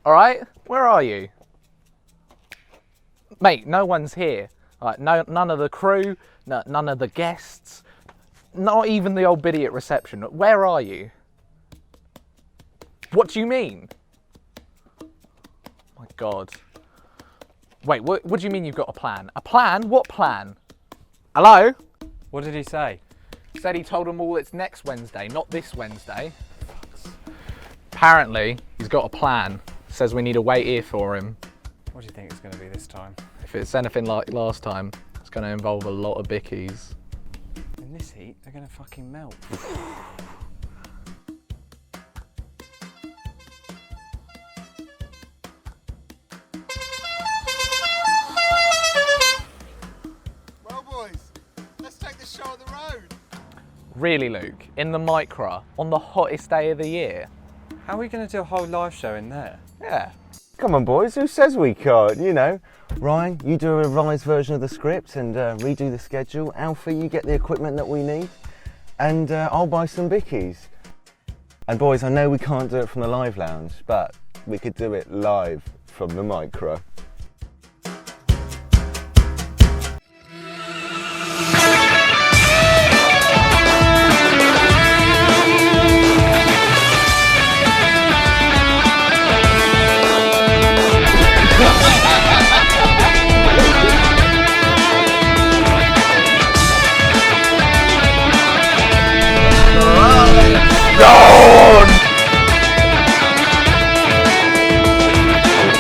All right, where are you? Mate, no one's here. Like, none of the crew, none of the guests, not even the old biddy at reception. Where are you? What do you mean? My God. Wait, what do you mean you've got a plan? A plan? What plan? Hello? What did he say? Said he told them all it's next Wednesday, not this Wednesday. Apparently, he's got a plan. Says we need to wait here for him. What do you think it's going to be this time? If it's anything like last time, it's going to involve a lot of bickies. In this heat, they're going to fucking melt. Well, boys, let's take this show on the road. Really, Luke? In the Micra, on the hottest day of the year? How are we going to do a whole live show in there? Yeah. Come on, boys, who says we can't? You know, Ryan, you do a revised version of the script and redo the schedule. Alfie, you get the equipment that we need. And I'll buy some bickies. And boys, I know we can't do it from the live lounge, but we could do it live from the Micra.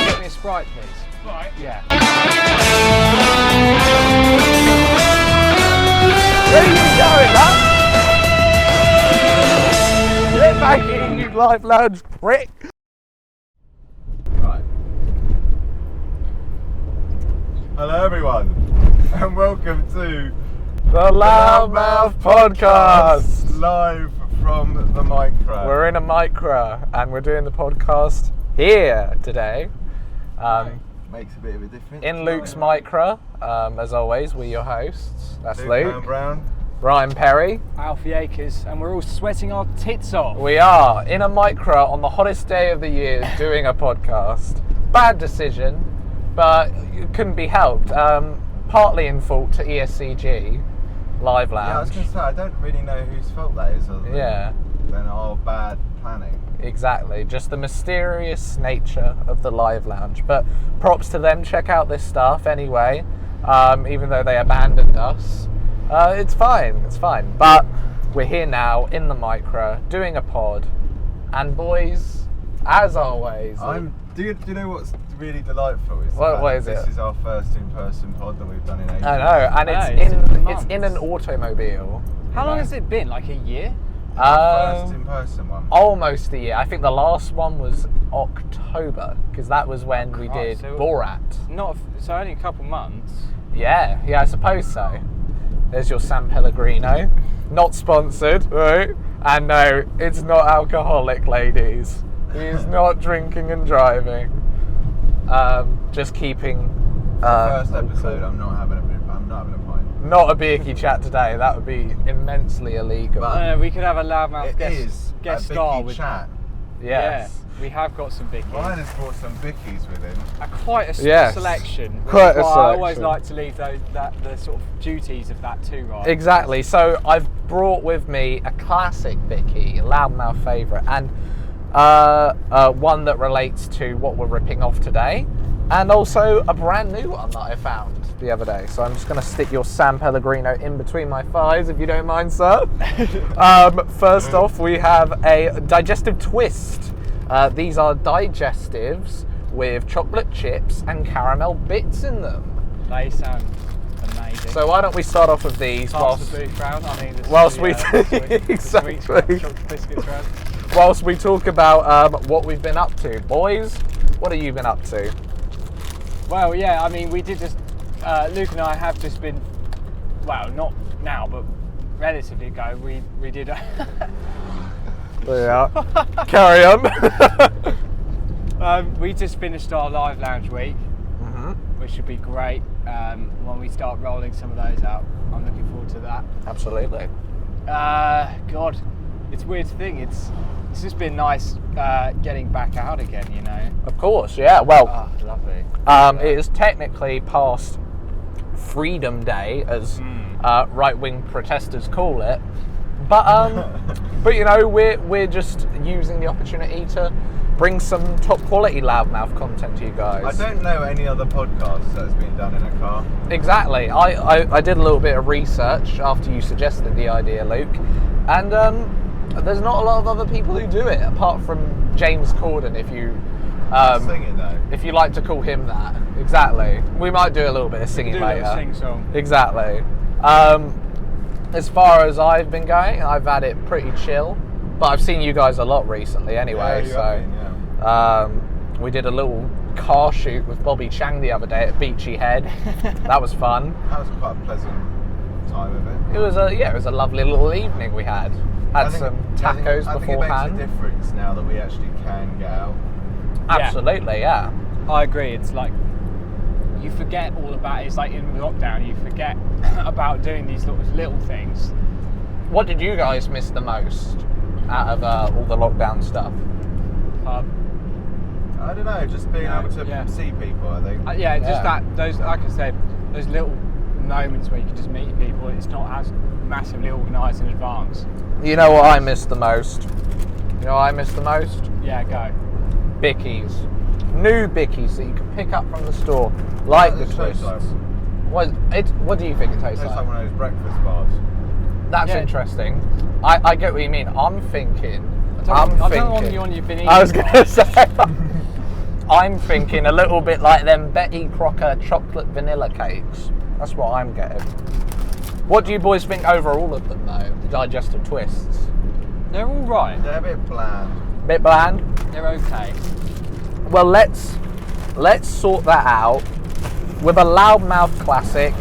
Get me a Sprite, please. Sprite? Yeah. Where are you going, man? Get back in, you live lounge prick! Right. Hello, everyone, and welcome to The Loudmouth Podcast! live from the Micra. We're in a Micra and we're doing the podcast here today. Makes a bit of a difference. In Luke's Micra, as always, we're your hosts. That's Luke, Brown. Ryan Perry. Alfie Akers, and we're all sweating our tits off. We are in a Micra on the hottest day of the year doing a podcast. Bad decision, but it couldn't be helped. Partly in fault to ESCG, Live Lounge. Yeah, I was going to say, I don't really know whose fault that is other than our bad planning. Exactly, just the mysterious nature of the Live Lounge. But props to them, check out this stuff anyway, even though they abandoned us. It's fine. But we're here now in the Micra, doing a pod. And boys, as always... Do you know what's really delightful? Is What is it? This is our first in-person pod that we've done in ages. I know, and it's in an automobile. How long has it been? Like a year? First in-person one. Almost a year. I think the last one was October, because that was when we did so Borat. So only a couple months. Yeah, I suppose so. There's your San Pellegrino. Not sponsored, right? And no, it's not alcoholic, ladies. He's not drinking and driving. Just keeping. First episode. I'm not having a pint. Not a beerky chat today. That would be immensely illegal. But, we could have a Loudmouth guest a star Biccy with chat. Yes. Yeah, we have got some bickies. Ryan has brought some bickies with him. Quite a Yes. selection. Quite a I always selection. like to leave the sort of duties of that too, right? Exactly. So I've brought with me a classic Bicky, a Loudmouth favourite, and one that relates to what we're ripping off today, and also a brand new one that I found the other day. So I'm just going to stick your San Pellegrino in between my thighs, if you don't mind, sir. First off, we have a digestive twist. These are digestives with chocolate chips and caramel bits in them. They sound amazing. So why don't we start off with these Pass the booth round. I mean, whilst we exactly chocolate biscuits round. Whilst we talk about what we've been up to. Boys, what have you been up to? Well, yeah, I mean, we did just, Luke and I have just been, well, not now, but relatively ago, we did... Yeah. Carry on. We just finished our Live Lounge week, which should be great when we start rolling some of those out. I'm looking forward to that. Absolutely. God, it's a weird thing. It's just been nice getting back out again, you know. Of course, yeah. Well, lovely. it is technically past Freedom Day, as right-wing protesters call it, but you know, we're just using the opportunity to bring some top-quality Loudmouth content to you guys. I don't know any other podcast that's been done in a car. Exactly. I did a little bit of research after you suggested the idea, Luke, and there's not a lot of other people who do it apart from James Corden, if you Singing though. if you like to call him that. Exactly. We might do a little bit of singing Do a later. little sing song. Exactly. As far as I've been going, I've had it pretty chill, but I've seen you guys a lot recently anyway. We did a little car shoot with Bobby Chang the other day at Beachy Head. That was fun. That was quite a pleasant time of it. It was a lovely little evening we had. Some tacos I think beforehand. it makes a difference now that we actually can get out. Absolutely, yeah. I agree. It's like you forget all about it. It's like in lockdown, you forget about doing these little things. What did you guys miss the most out of all the lockdown stuff? I don't know, just being able to see people, I think. Those, like I said, those little moments where you can just meet people. It's not as massively organised in advance. You know what I miss the most? You know what I miss the most? Yeah, go. Bickies. New Bickies that you can pick up from the store, like the twists. What do you think it tastes It's like? like one of those breakfast bars. That's interesting. I get what you mean. I'm thinking. I don't know on you've been eating. I was going to say. I'm thinking a little bit like them Betty Crocker chocolate vanilla cakes. That's what I'm getting. What do you boys think over all of them, though? The digestive twists. They're all right. They're a bit bland. Bit bland. They're okay. Well, let's sort that out with a Loudmouth classic.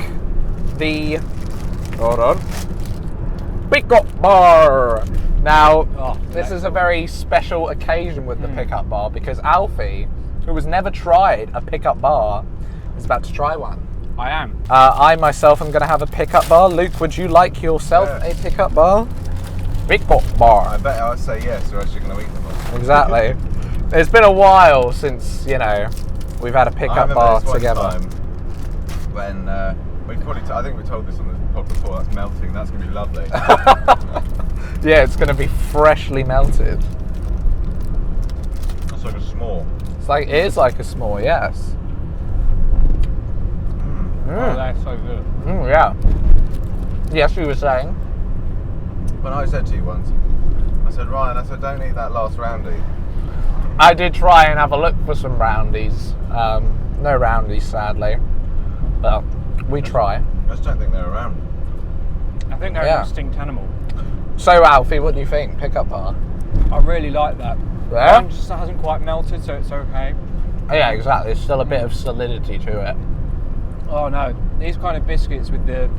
Hold on. Pickup bar. Now, this is a very special occasion with the pickup bar because Alfie, who has never tried a pickup bar, is about to try one. I am. I myself am going to have a pickup bar. Luke, would you like yourself a pickup bar? Pickup bar. I bet I'd say yes, or else you're going to eat them all. Exactly. It's been a while since, we've had a pickup bar together. Time when I think we told this on the pod before, that's melting, that's going to be lovely. Yeah, it's going to be freshly melted. That's like a s'more. It is like a s'more, yes. Oh, they're so good. Yeah. Yes, you were saying? When I said to you once, I said, Ryan, don't eat that last roundy. I did try and have a look for some roundies. No roundies, sadly. But we try. I just don't think they're around. I think they're an extinct animal. So, Alfie, what do you think? Pickup bar? I really like that. Yeah? Mine just hasn't quite melted, so it's okay. Yeah, exactly. There's still a bit of solidity to it. Oh no, these kind of biscuits with the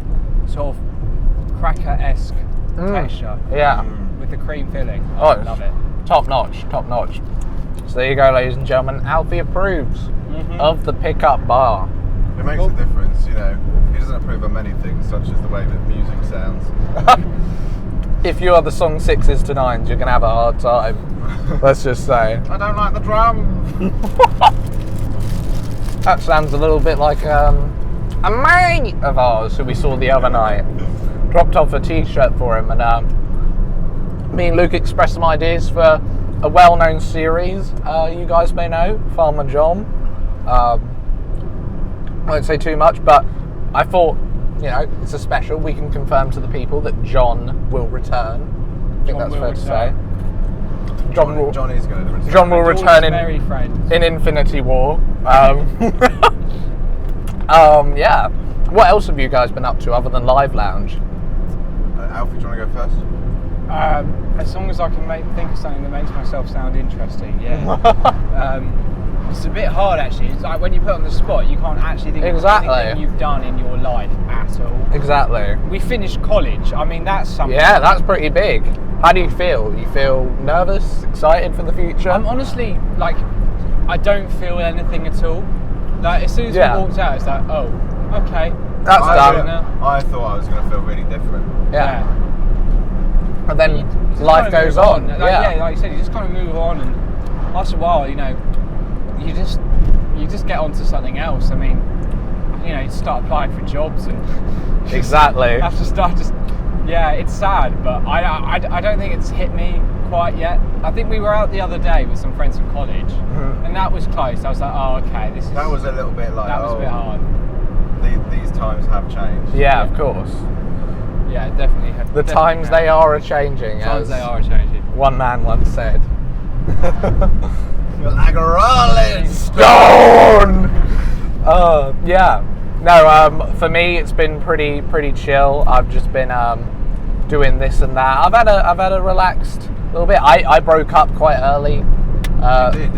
sort of cracker-esque texture. Yeah. With the cream filling. Oh, I love it. Top notch, top notch. So there you go, ladies and gentlemen. Alfie approves of the pickup bar. It makes a difference, He doesn't approve of many things, such as the way that music sounds. If you are the song 6s to 9s, you're going to have a hard time. Let's just say. I don't like the drum. That sounds a little bit like a mate of ours who we saw the other night. Dropped off a t-shirt for him, and me and Luke expressed some ideas for a well-known series you guys may know, Farmer John. I won't say too much, but I thought, it's a special. We can confirm to the people that John will return. I think that's fair to say. John is going to return. John will return in Infinity War. Yeah. What else have you guys been up to other than Live Lounge? Alfie, do you want to go first? As long as I can think of something that makes myself sound interesting, yeah. It's a bit hard actually. It's like when you put on the spot, you can't actually think of anything you've done in your life at all. Exactly. We finished college. I mean, that's something. Yeah, that's pretty big. How do you feel? You feel nervous, excited for the future? I'm honestly, I don't feel anything at all. Like, as soon as we walked out, it's like, oh, okay. That's done. I thought I was going to feel really different. Yeah. And then life goes on. Yeah, like you said, you just kind of move on, and after a while, you just get onto something else. I mean, you start applying for jobs and exactly. Have to start just. Yeah, it's sad, but I don't think it's hit me quite yet. I think we were out the other day with some friends from college, and that was close. I was like, oh, okay, this is. That was a little bit like. That was a bit hard. These times have changed. Yeah, of course. Yeah, definitely. The times they are a-changing. Times they are a-changing. One man once said. You're like a rolling stone! Yeah. No, for me it's been pretty chill. I've just been doing this and that. I've had a relaxed little bit. I broke up quite early,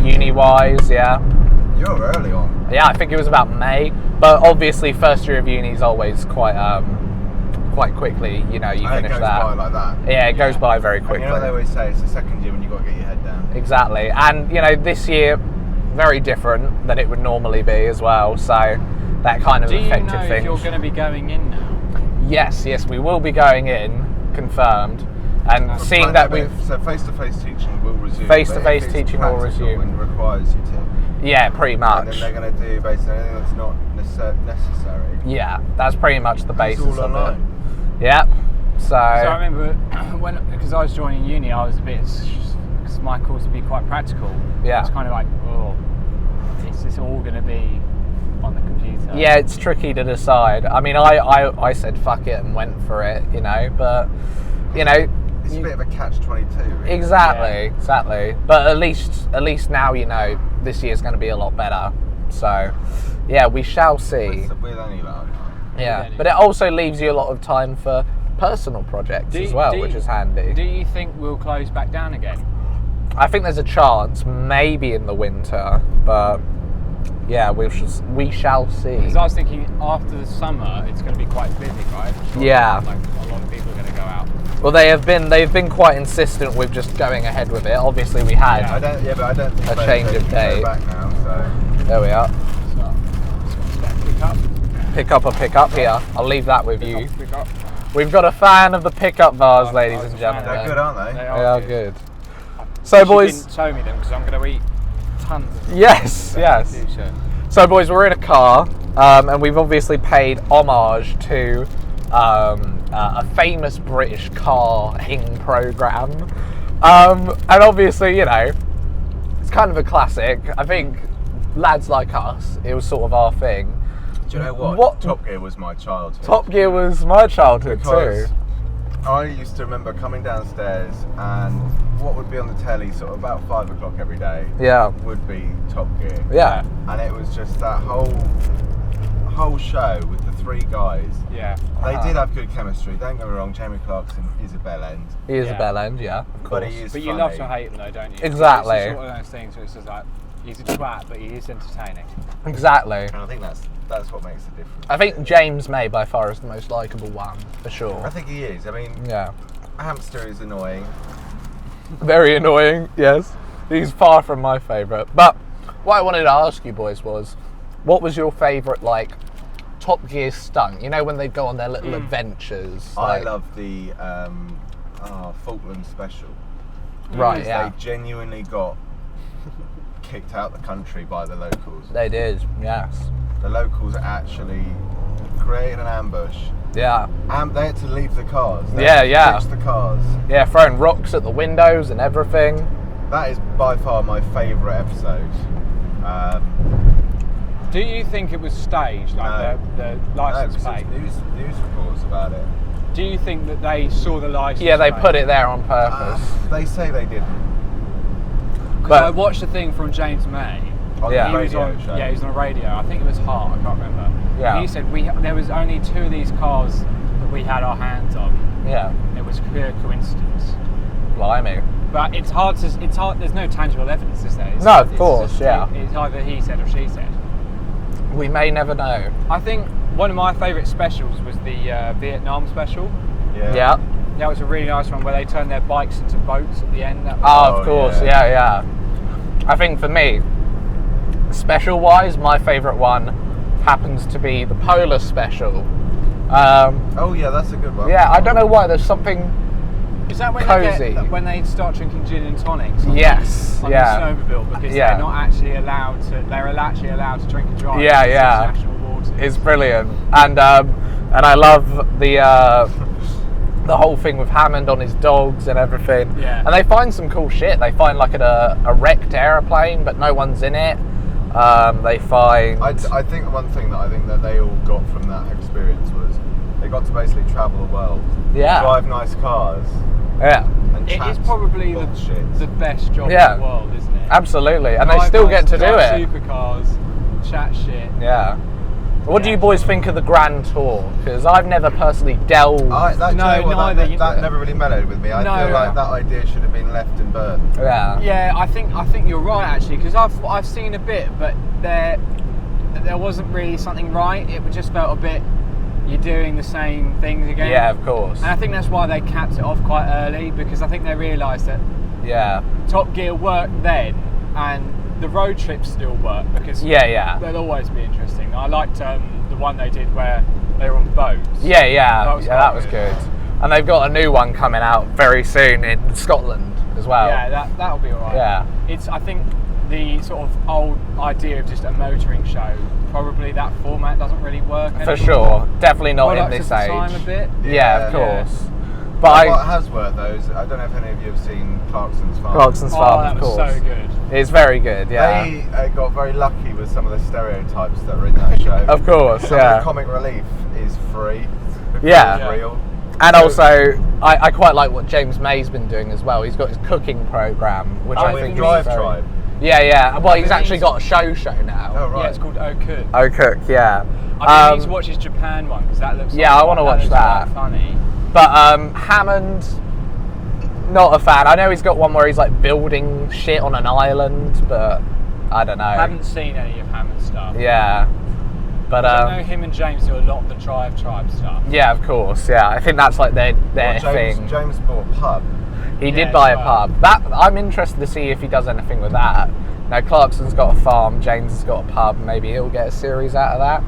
uni-wise, yeah. You were early on. Yeah, I think it was about May. But obviously first year of uni is always quite quickly, you finish that. It goes by like that. Yeah, it goes by very quickly. And you know what they always say, it's the second year when you've got to get your head down. Exactly. And, this year, very different than it would normally be as well. So that kind of affected things. Do you know if you're going to be going in now? Yes, we will be going in, confirmed. And seeing that we've... So face-to-face teaching will resume. Face-to-face teaching will resume. And requires you to. Yeah, pretty much. And then they're going to do basically anything that's not necessary. Yeah, that's pretty much the basis it's all of online. it. Yep. So I remember because I was joining uni, I was a bit, because my course would be quite practical. Yeah. It's kind of like, is this all going to be on the computer? Yeah, it's tricky to decide. I mean, I said fuck it and went for it, but it's a bit of a catch-22. Really. Exactly. But at least now this year's going to be a lot better. So yeah, we shall see. With any luck. Yeah, but it also leaves you a lot of time for personal projects as well, which is handy. Do you think we'll close back down again? I think there's a chance, maybe in the winter, but yeah, we shall see. Because I was thinking after the summer, it's going to be quite busy, right? Sure, yeah. Like a lot of people are going to go out. Well, they've been quite insistent with just going ahead with it. Obviously, we had but I don't think a change of date. Back now, so. There we are. Pick up. Pick up here. I'll leave that with you. Pick up. We've got a fan of the pickup bars, ladies and gentlemen. They're good, aren't they? They are good. So, boys. You didn't show me them because I'm going to eat tons of them. Yes. So, boys, we're in a car, and we've obviously paid homage to a famous British carring program, and obviously, it's kind of a classic. I think lads like us, it was sort of our thing. Do you know what? Top Gear was my childhood. Top Gear was my childhood too. I used to remember coming downstairs and what would be on the telly sort of about 5 o'clock every day would be Top Gear. Yeah. And it was just that whole show with the three guys. Yeah. They did have good chemistry, don't get me wrong. Jamie Clarkson is a bell end. He is a bell end, yeah, of course. But he is funny. You love to hate him though, don't you? Exactly. It's one of those things where it's just like, he's a twat, but he is entertaining. Exactly. And I think that's what makes the difference. I think James May by far is the most likeable one, for sure. I think he is. I mean, Hamster is annoying. Very annoying, yes. He's far from my favourite. But what I wanted to ask you boys was, what was your favourite, Top Gear stunt? When they go on their little adventures. I love the Falkland special. Right, They genuinely got kicked out the country by the locals. They did, yes. The locals actually created an ambush. Yeah. And they had to leave the cars. They Yeah. Ditch the cars. Yeah, throwing rocks at the windows and everything. That is by far my favourite episode. Do you think it was staged, the license plate? News reports about it. Do you think that they saw the license plate? Yeah, they put it there on purpose. They say they didn't. Because I watched the thing from James May. On Yeah. the radio show. Yeah, he was on the radio. I think it was Heart, I can't remember. Yeah. And he said there was only 2 of these cars that we had our hands on. Yeah. It was pure coincidence. Blimey. But it's hard. There's no tangible evidence, is there? No, of course, yeah. It's either he said or she said. We may never know. I think one of my favourite specials was the Vietnam special. Yeah. That was a really nice one where they turned their bikes into boats at the end. That was Of course, yeah. I think for me, special-wise, my favourite one happens to be the Polar special. Oh yeah, that's a good one. Yeah, I don't know why. There's something Is that when cozy. when they start drinking gin and tonics? Yes, on yeah. the snowmobile, because Yeah. they're not actually allowed to. They're actually allowed to drink and drive. Yeah, in yeah. international waters. It's brilliant, and I love the whole thing with Hammond on his dogs and everything. Yeah. And they find some cool shit. They find like a wrecked aeroplane, but no one's in it. They find. I think one thing that I think that they all got from that experience was they got to basically travel the world, Yeah. drive nice cars, Yeah. and It chat is probably bullshit. the best job Yeah. in the world, isn't it? Absolutely, and they Drive still nice- get to do drive it. Supercars, chat shit. Yeah. What do Yeah. you boys think of the Grand Tour? Because I've never personally delved. neither. That never really mellowed with me. I No. feel like that idea should have been left and burned. Yeah. Yeah, I think you're right actually, because I've seen a bit, but there wasn't really something right. It just felt a bit, you're doing the same things again. Yeah, of course. And I think that's why they capped it off quite early, because I think they realised that Yeah. Top Gear worked then, and the road trips still work, because Yeah. they'll always be interesting. I liked the one they did where they were on boats. Yeah. That was That was quite good. And they've got a new one coming out very soon in Scotland as well. Yeah, that'll be alright. Yeah. I think the sort of old idea of just a motoring show, probably that format doesn't really work For anymore. sure. Definitely not in Products this of the age. time a bit. Yeah, of Yeah. course. But What has worked though is, I don't know if any of you have seen Clarkson's Farm. Clarkson's Oh, Farm, that of was course. so good. It's very good, yeah. They got very lucky with some of the stereotypes that were in that show. Of course, Some yeah. of the comic relief is free. Yeah. It's real. And So- also, I quite like what James May's been doing as well. He's got his cooking program, which I with think Drive is very... Tribe. Yeah. Well, he's think actually he's- got a show now. Oh right. Yeah, it's called Oh Cook. Oh, Cook, yeah. I think he needs to watch his Japan one, because that looks. Yeah, I wanna watch looks that. quite funny. But Hammond, not a fan. I know he's got one where he's like building shit on an island, but I don't know. I haven't seen any of Hammond's stuff. Yeah. But I know him and James do a lot of the Drive Tribe stuff. yeah, of course, yeah. I think that's like their Well, thing. James bought a pub. He Yeah, did buy a as well. pub. That I'm interested to see if he does anything with that. Now Clarkson's got a farm, James has got a pub. Maybe he'll get a series out of that.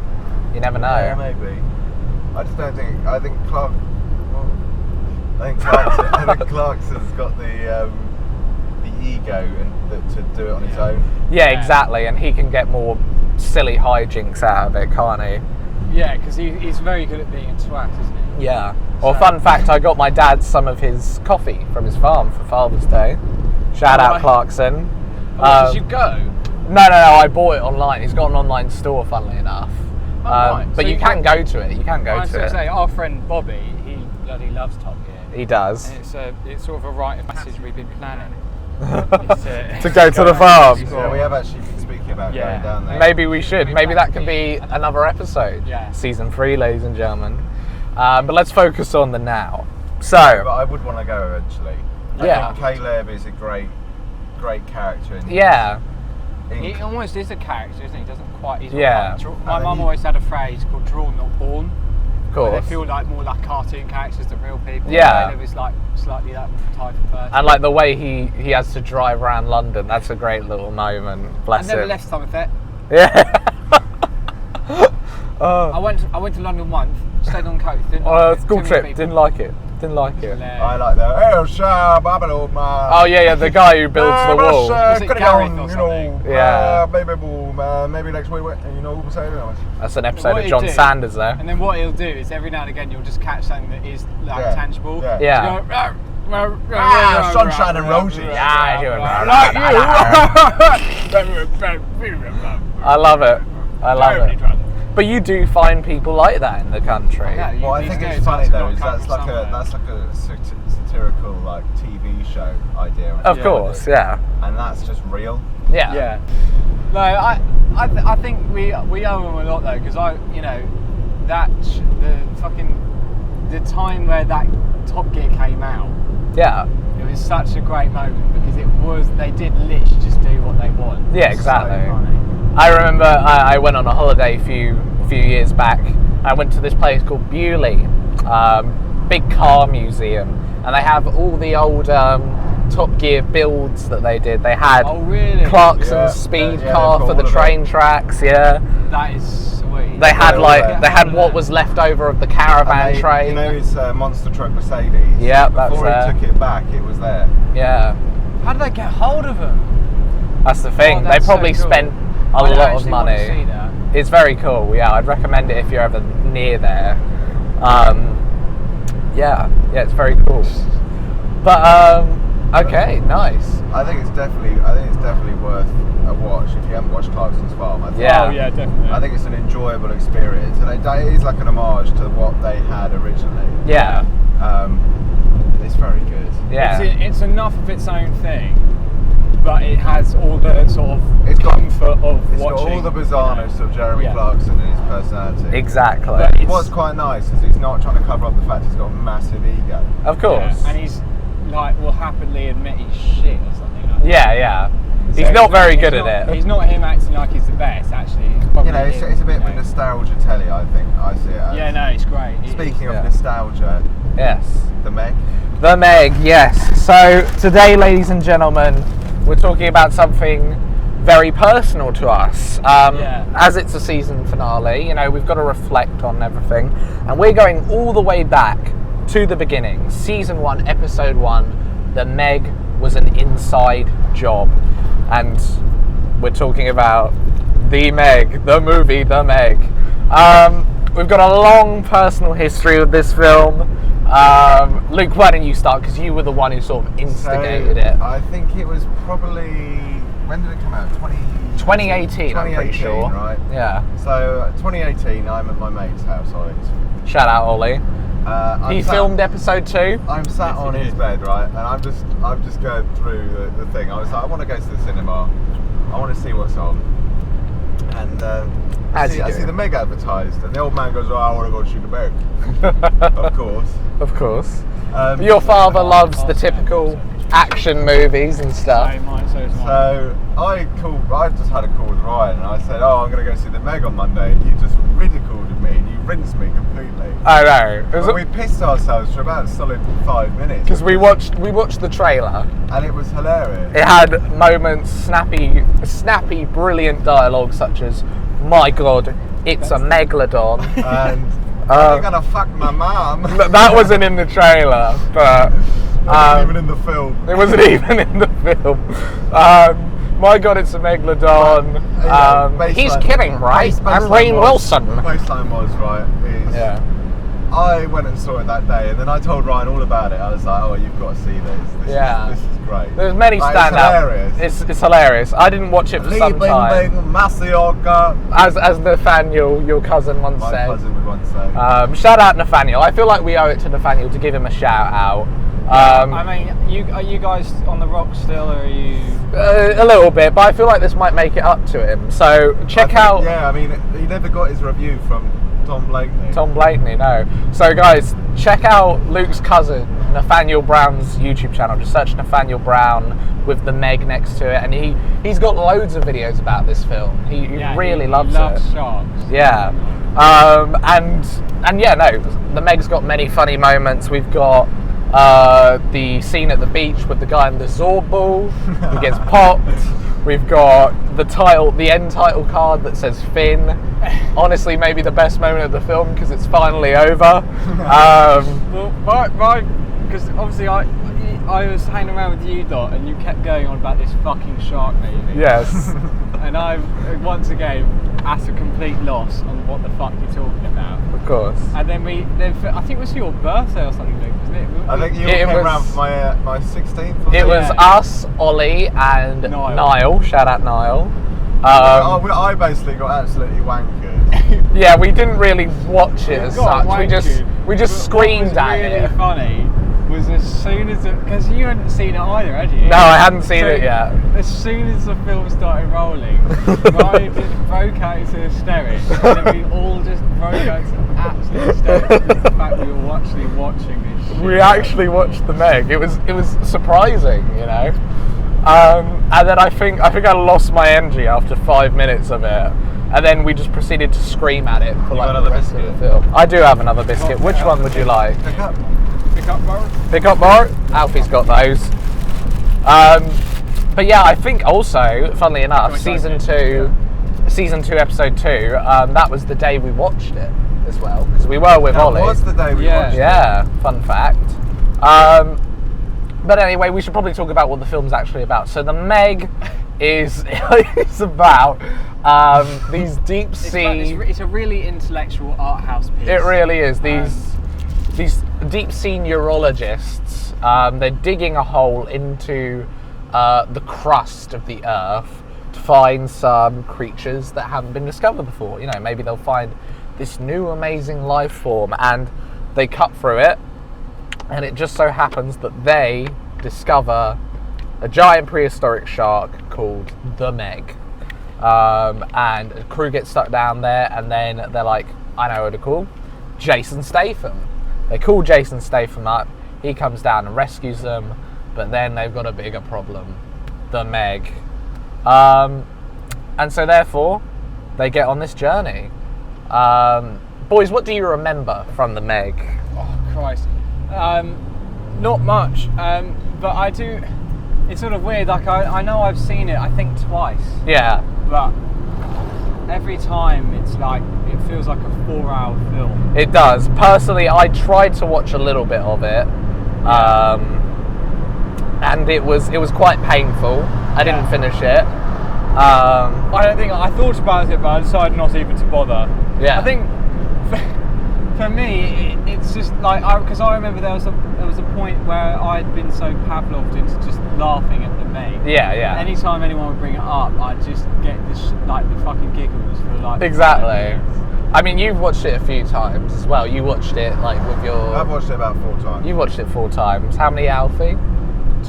You never know. Yeah, maybe. I just don't think. I think Clarkson's got the ego to do it on his own. Yeah, Yeah. exactly. And he can get more silly hijinks out of it, can't he? Yeah, because he's very good at being a twat, isn't he? Yeah. Well, So- fun fact, I got my dad some of his coffee from his farm for Father's Day. Shout Oh, out right. Clarkson. Did you go? No, I bought it online. He's got an online store, funnily enough. Oh, right. But So you you can got- go to it. You can go I was to going it. to say, our friend Bobby, he bloody loves Top Gear. He does. And it's sort of a rite of passage we've been planning. To go to the farm. Yeah, we have actually been speaking about Yeah. going down there. Maybe we should. Maybe that can be another episode. Yeah. Season 3, ladies and gentlemen. But let's focus on the now. But So, I would want to go eventually. Yeah. I think Caleb is a great character. In yeah. He almost is a character, isn't he? Doesn't quite. He's Yeah. My mum always had a phrase called "drawn, not born." Of Where course. they feel like more like cartoon characters than real people. Yeah. Caleb is like slightly that type of person. And like the way he has to drive around London, that's a great little moment. I Bless never him. left Somerset. Yeah. I went to London once, stayed on coast. Didn't like it. School Too many trip. people. Didn't like it. Didn't like it. I like that. Oh yeah, the guy who builds the wall. Was it Gareth or something? Yeah. Maybe next week, say That's an episode What of he'd John do- Sanders though. And then what he'll do is every now and again you'll just catch something that is like Yeah. tangible. Yeah. Yeah. Just go, sunshine and roses. Yeah, Like I love it. I love Terribly it. drunk. But you do find people like that in the country. Yeah, Well, I these think days it's funny that's though. gotta Is come that's from like somewhere. a satirical like TV show idea. Of Yeah. course, yeah. And that's just real. Yeah. Yeah. No, I think we owe them a lot though, because the time where that Top Gear came out, Yeah. it was such a great moment because they did literally just do what they want. Yeah, It was exactly. So funny. I remember I went on a holiday a few years back. I went to this place called Bewley, big car museum, and they have all the old Top Gear builds that they did. They had Oh really? Clarkson's Yeah. speed Yeah, car they've for got the all of train tracks, yeah. That is sweet. sweet. They had Yeah. they had what was left over of the caravan And train. You know his monster truck Mercedes? Yeah, that's Before there. he took it back, it was there. Yeah, How did they get hold of them? that's the thing. Oh, they that's probably so cool. spent a I lot of actually want to money. see that. It's very cool. Yeah, I'd recommend it if you're ever near there. Yeah, it's very cool. But okay, nice. I think it's definitely worth a watch if you haven't watched Clarkson's Farm. I think. Yeah. Oh yeah, definitely. I think it's an enjoyable experience, and it is like an homage to what they had originally. Yeah, It's very good. yeah. It's enough of its own thing, but it has all the sort of It's got- comfort of It's got watching. all the bizarreness of Jeremy Yeah. Clarkson and his personality. Exactly. But it's- What's quite nice is he's not trying to cover up the fact he's got a massive ego. Of course. Yeah, and he's like will happily admit he's shit or something like that. Yeah. So He's not it's very it's good not- at it. He's not him acting like he's the best. Actually, he's probably It's a bit of a nostalgia telly, I think. I see it as. Yeah, no, it's great. Speaking of Yeah. nostalgia, Yes. the Meg. The Meg, yes. So today, ladies and gentlemen, we're talking about something very personal to us. As it's a season finale, we've got to reflect on everything. And we're going all the way back to the beginning. Season 1, episode 1, The Meg was an inside job. And we're talking about The Meg, the movie The Meg. We've got a long personal history with this film. Luke, why don't you start? Because you were the one who sort of instigated it. I think it was probably, when did it come out? 2018, I'm pretty sure. Right? Yeah. So 2018, I'm at my mate's house, Ollie's. Shout out, Ollie. He filmed episode 2. I'm sat Yes, on he his did. bed, right, and I'm just going through the thing. I was like, I want to go to the cinema. I want to see what's on. And I see the Meg advertised, and the old man goes, "Oh, I want to go see the Meg." Of course. Of course. Um, Your father loves the typical action movies and stuff. Hey, mine, so is mine. So I just had a call with Ryan, and I said, "Oh, I'm going to go see the Meg on Monday." And you just ridiculed me, and you rinsed me completely. I know. But we pissed ourselves for about a solid 5 minutes. Because we watched the trailer. And it was hilarious. It had moments, snappy, brilliant dialogue such as, "My God, it's a megalodon." And I'm gonna fuck my mom. That wasn't in the trailer, but It wasn't even in the film. it wasn't even in the film. My God, it's a megalodon. He's Baseline- kidding, right? I'm baseline Rainn was- Wilson. Baseline was right. Yeah. I went and saw it that day, and then I told Ryan all about it. I was like, "Oh, you've got to see this. This is great." There's many Like, standout. It's hilarious. It's hilarious. I didn't watch it for some time. Masioka. As Nathaniel, your cousin, once My said. cousin would once say. Shout out Nathaniel. I feel like we owe it to Nathaniel to give him a shout out. I mean, are you guys on the rock still, or are you? A little bit, but I feel like this might make it up to him. So check out Yeah, I mean, he never got his review from Tom Blakeney. Tom Blakeney. No. So guys, check out Luke's cousin Nathaniel Brown's YouTube channel. Just search Nathaniel Brown with the Meg next to it, and he's got loads of videos about this film. He really loves it. sharks. Yeah. And yeah, no, the Meg's got many funny moments. We've got the scene at the beach with the guy in the Zorb ball who gets popped. We've got the end title card that says Finn. Honestly, maybe the best moment of the film because it's finally over. Well, because obviously I was hanging around with you, Dot, and you kept going on about this fucking shark movie. Yes. And I'm once again at a complete loss on what the fuck you're talking about. Of course. And then I think it was your birthday or something, Luke, wasn't it? I think you It came was- around for my 16th. It was Yeah. us, Ollie, and Niall. Shout out Niall. I basically got absolutely wankered. Yeah, we didn't really watch it as got such. We just But screamed what at was really it. funny was as soon as because you hadn't seen it either, had you? No, I hadn't seen it yet. As soon as the film started rolling, Ryan just broke out into hysterics, and then we all just broke out into absolute hysterics with the fact we were actually watching this shit. We actually watched the Meg. It was surprising, you know. And then I think I lost my energy after 5 minits of it, and then we just proceeded to scream at it for like got the another rest of biscuit? the film. I do have another biscuit. Which one would you like? Pick up. Pick up, bro. Pick up more? Alfie's got those. But yeah, I think also, funnily enough, season season 2, episode 2, that was the day we watched it as well, because we were with Ollie. That was the day we watched it. Yeah, fun fact. But anyway, we should probably talk about what the film's actually about. So the Meg is about these deep sea... It's a really intellectual art house piece. It really is. These deep sea neurologists, they're digging a hole into the crust of the Earth to find some creatures that haven't been discovered before. You know, maybe they'll find this new amazing life form, and they cut through it, and it just so happens that they discover a giant prehistoric shark called the Meg. And a crew gets stuck down there, and then they're like, I know who to call. Jason Statham. They call Jason Statham up, he comes down and rescues them, but then they've got a bigger problem, the Meg. And so therefore, they get on this journey. Boys, what do you remember from the Meg? Oh, Christ. Not much, but I do, it's sort of weird, like I know I've seen it, I think twice. Yeah. But every time it's like, it feels like a 4-hour film. It does. Personally, I tried to watch a little bit of it, and it was quite painful. I didn't finish it. I thought about it, but I decided not even to bother. Yeah. I think for me, it's just like, because I remember there was a point where I'd been so Pavloved into just laughing at the Meg. Yeah, yeah. Anytime anyone would bring it up, I'd just get this, like, the fucking giggles for like. Exactly. I mean, you've watched it a few times as well. You watched it like with your. I've watched it about 4 times. You watched it 4 times. How many, Alfie?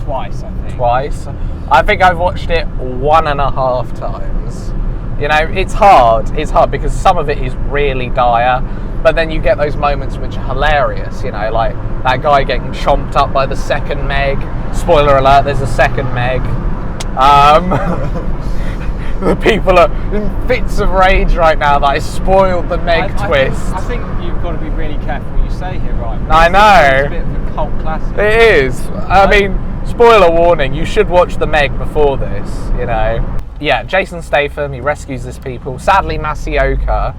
Twice, I think. Twice. I think I've watched it 1.5 times. You know, it's hard. It's hard because some of it is really dire, but then you get those moments which are hilarious. You know, like that guy getting chomped up by the second Meg. Spoiler alert: there's a second Meg. The people are in fits of rage right now that I spoiled the Meg twist. I think you've got to be really careful what you say here, right? I know. It's a bit of a cult classic. It is. I mean, spoiler warning, you should watch the Meg before this, you know. Yeah, Jason Statham, he rescues these people. Sadly, Masioka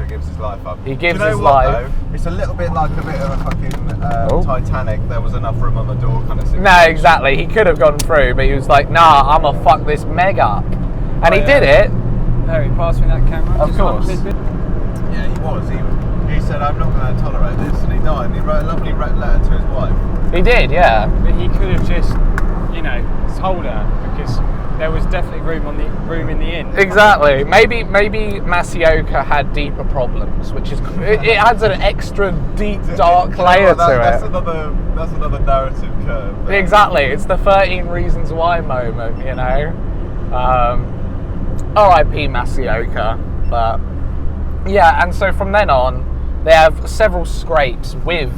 gives his life up. He gives Do you know his what, life. Though? It's a little bit like a bit of a fucking Titanic. There was enough room on the door kind of situation. No, exactly. He could have gone through, but he was like, nah, I'm gonna fuck this Meg up. And he did it. Harry, pass me that camera. Of course. Yeah, he was. He said, I'm not going to tolerate this, and he died. And he wrote a lovely letter to his wife. He did, yeah. But he could have just, you know, told her, because there was definitely room in the inn. Exactly. Maybe Masioka had deeper problems, which is it adds an extra deep, dark layer to that's it. That's another narrative curve. Exactly. It's the 13 Reasons Why moment, you know. R.I.P. Masioka. But yeah, and so from then on, they have several scrapes with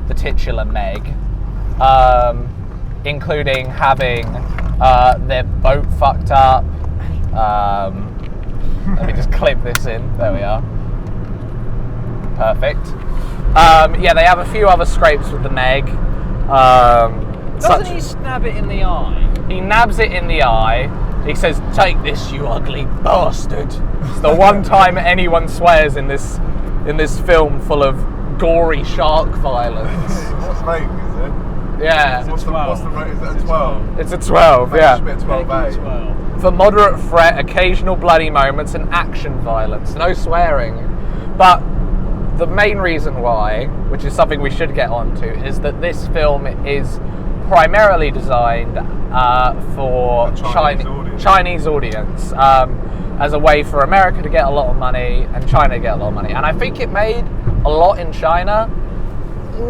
the titular Meg, including having their boat fucked up. Let me just clip this in. There we are. Perfect. Yeah, they have a few other scrapes with the Meg. Doesn't he snab it in the eye? He nabs it in the eye. He says, "Take this, you ugly bastard." It's the one time anyone swears in this film full of gory shark violence. What's rating, is it? Yeah. What's the rating? Is it a 12? It's a 12, Maybe yeah. it should be a 12A. For moderate threat, occasional bloody moments, and action violence. No swearing. But the main reason why, which is something we should get onto, is that this film is primarily designed for Chinese audience, as a way for America to get a lot of money and China to get a lot of money. And I think it made a lot in China,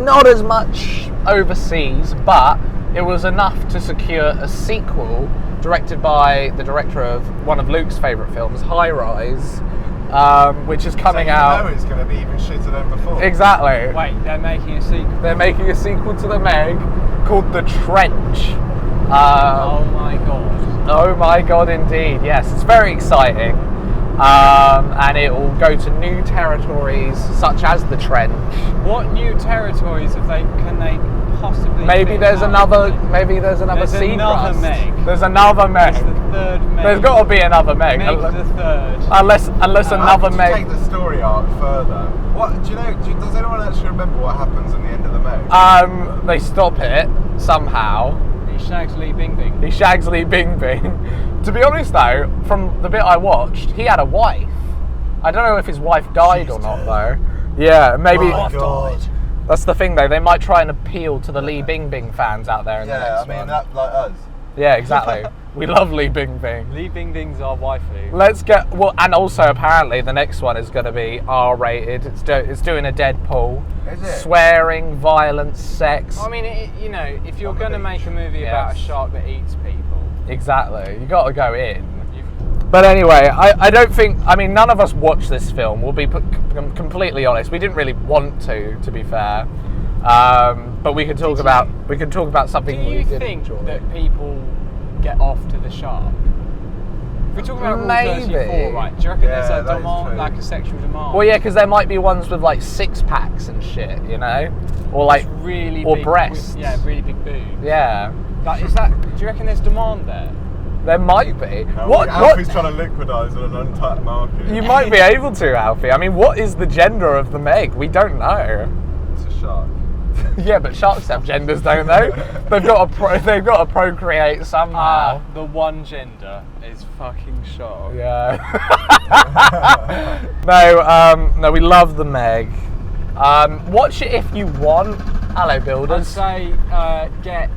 not as much overseas, but it was enough to secure a sequel directed by the director of one of Luke's favourite films, High Rise, which is coming out. You know it's going to be even shitter than before. Exactly. Wait, they're making a sequel? They're making a sequel to The Meg called The Trench. Oh my god. Oh my god, indeed. Yes, it's very exciting. And it will go to new territories such as The Trench. What new territories can they possibly? Maybe fit there's out another. of Meg? Maybe there's another There's sea another crust. Meg. There's another Meg. It's the third Meg. There's got to be another Meg. Meg the third. Unless another How Meg. did you take the story arc further? What do you know? Does anyone actually remember what happens in the end of the Meg? They stop it somehow. He shags Lee Bing Bing. He shags Lee Bing Bing. To be honest though, from the bit I watched, he had a wife. I don't know if his wife died or not though. Yeah, maybe. Oh, God. That's the thing though. They might try and appeal to the Lee Bing Bing fans out there in the Yeah, next I mean one. that like us. Yeah, exactly. We love Lee Bing Bing. Lee Bing Bing's our waifu. Let's get and also apparently the next one is going to be R-rated. It's doing a Deadpool. Is it? Swearing, violence, sex. I mean, if you're On the going to beach. make a movie about a shark that eats people, Exactly. You got to go in. But anyway, I don't think. I mean, none of us watched this film. We'll be completely honest. We didn't really want to be fair. But we could talk about something. do you we did think enjoy. that people get off to the shark? If we talk about Rule Maybe. 34, right? Do you reckon Yeah, there's a that is demand, true. like a sexual demand? Well, yeah, because there might be ones with like 6-packs and shit, you know, or like Just really or big, breasts. Yeah, really big boobs. Yeah, Like, do you reckon there's demand there? there might be. Alfie's trying to liquidise on an untapped market. You might be able to, Alfie. I mean, what is the gender of the Meg? We don't know. It's a shark. Yeah, but sharks have genders, don't they? They've got to procreate somehow. The one gender is fucking shark. Yeah. No, we love the Meg. Watch it if you want. Hello, I'd builders. say get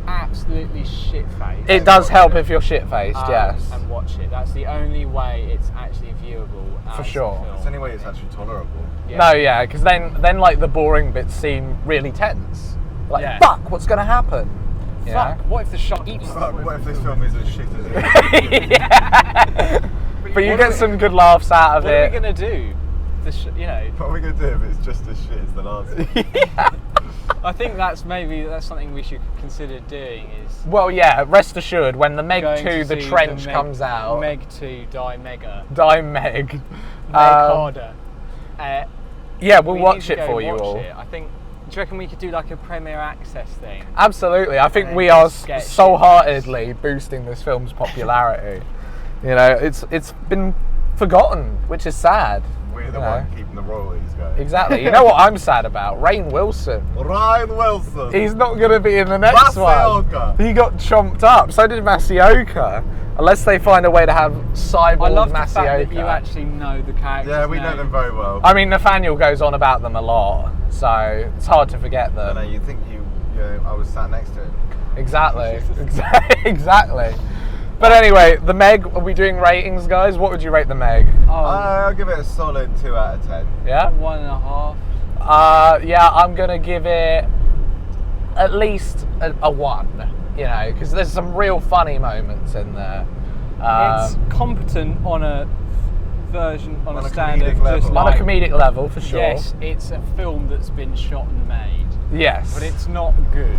absolutely shit-faced. It does help if you're shit-faced, yes. And watch it. That's the only way it's actually viewable. For as sure. A film. It's the only way it's actually tolerable. Yeah. No, yeah, because then like the boring bits seem really tense. Like, Yeah. fuck, what's going to happen? You Fuck, know? what if the shark eats Fuck, what if this film is as shit as it is? Yeah. But you get some good laughs out of What are we it. gonna do? What are we going to do if it's just as shit as the last one? I think that's something we should consider doing. Is Well, yeah, rest assured, when the Meg going 2, to the see trench Meg- comes out, Meg 2, Die Mega, Die Meg. Meg Harder. Yeah, we'll We watch need to it go for you watch all. It. I think. Do you reckon we could do like a premiere access thing? Absolutely. I think And we are just get so shit heartedly boosting this film's popularity. You know, it's been forgotten, which is sad. We're the You know. one keeping the royalties going. Exactly. You know what I'm sad about? Rainn Wilson. Ryan Wilson. He's not going to be in the next one. Masioka. He got chomped up. So did Masioka. Unless they find a way to have cyborg I love the Masioka. fact that you actually know the characters. Yeah, we know them very well. I mean, Nathaniel goes on about them a lot, so it's hard to forget I them. know, you think I was sat next to him. Exactly. Exactly. But anyway, the Meg, are we doing ratings, guys? What would you rate the Meg? I'll give it a solid 2 out of 10. Yeah? 1.5. Yeah, I'm going to give it at least a 1, you know, because there's some real funny moments in there. It's competent on a On a standard, comedic level. just On a like, comedic level, for sure. Yes, it's a film that's been shot and made, Yes. but it's not good.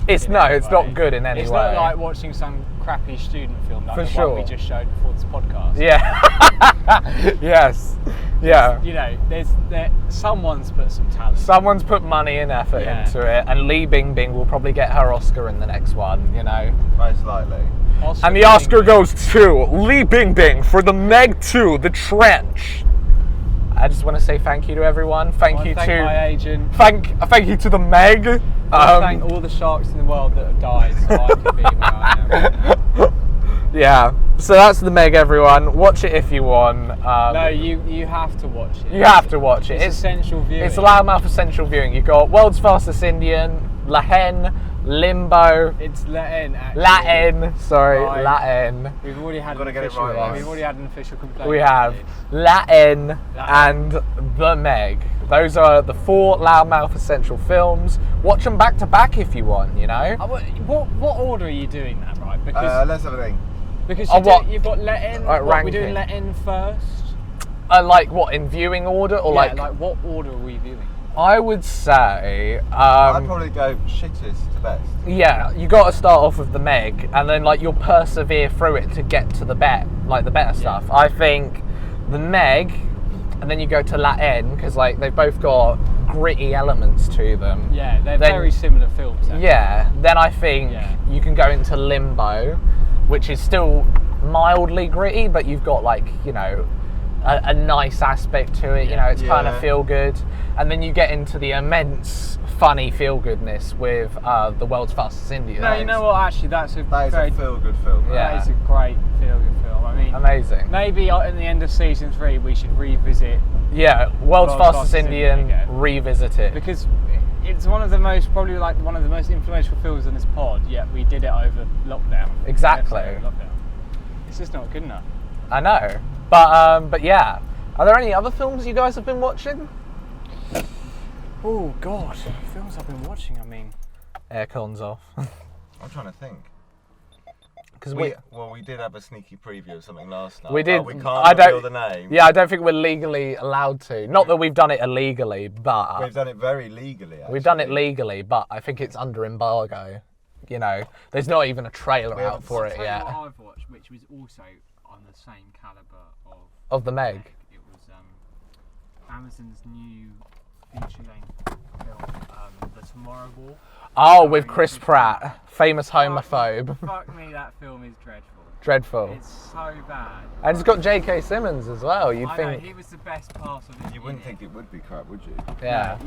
It's in no, any it's way. not good in any It's way. not like watching some crappy student film like For the sure. one we just showed before this podcast. Yeah. Yes. Yeah. You know, someone's put some talent. Someone's put money and effort Yeah. into it, and Lee Bing Bing will probably get her Oscar in the next one, you know. Most likely. And the Oscar goes to Lee Bing Bing for the Meg 2, The Trench. I just want to say thank you to everyone. Thank you thank to my agent. thank you to the Meg. Thank all the sharks in the world that have died so I can be where I am. Yeah. So that's the Meg, everyone. Watch it if you want. No, you have to watch it. You have to watch it. It's essential viewing. It's Loudmouth essential viewing. You've got World's Fastest Indian, La Haine, Limbo, It's Latin, actually. Latin. Sorry, Right. Latin. We've already had Gotta an get it official right, one. guys. We've already had an official complaint. We have about this. Latin and The Meg. Those are the 4 Loudmouth essential films. Watch them back to back if you want, you know. What order are you doing that, right? Because Let's have a think. you've got Latin. Right, What, we're ranking. doing Latin first. Like what, in viewing order or Yeah, like? what order are we viewing? I would say. I'd probably go shittest to best. Yeah, you got to start off with the Meg, and then like you'll persevere through it to get to the better stuff. I think the Meg and then you go to Latin, because like they've both got gritty elements to them. Yeah, they're very similar films. Actually. Yeah, then I think you can go into Limbo, which is still mildly gritty, but you've got like, you know, a nice aspect to it. You know, it's kind of feel good, and then you get into the immense funny feel goodness with The World's Fastest Indian. No, you know what? Actually, that's a feel good film. Yeah. That is a great feel good film. I mean, amazing. Maybe in the end of season 3 we should revisit. Yeah, World's Fastest Indian, again. revisit it, Because it's one of the most influential films on this pod. Yet we did it over lockdown. Exactly. Lockdown. It's just not good enough. I know, but yeah. Are there any other films you guys have been watching? Oh God, films I've been watching. I mean, Aircon's off. I'm trying to think. Because we did have a sneaky preview of something last night. We did. But we can't reveal the name. Yeah, I don't think we're legally allowed to. Not that we've done it illegally, but we've done it very legally. Actually. We've done it legally, but I think it's under embargo. You know, there's not even a trailer out for it yet. What I've watched, which was also on the same caliber of the Meg. It was Amazon's new feature-length film, The Tomorrow War. Oh, with Chris Pratt, famous homophobe. Fuck me, that film is dreadful. Dreadful. It's so bad. And it's got J.K. Simmons as well. You'd think know, he was the best part of it. You wouldn't think it would be crap, would you? Yeah.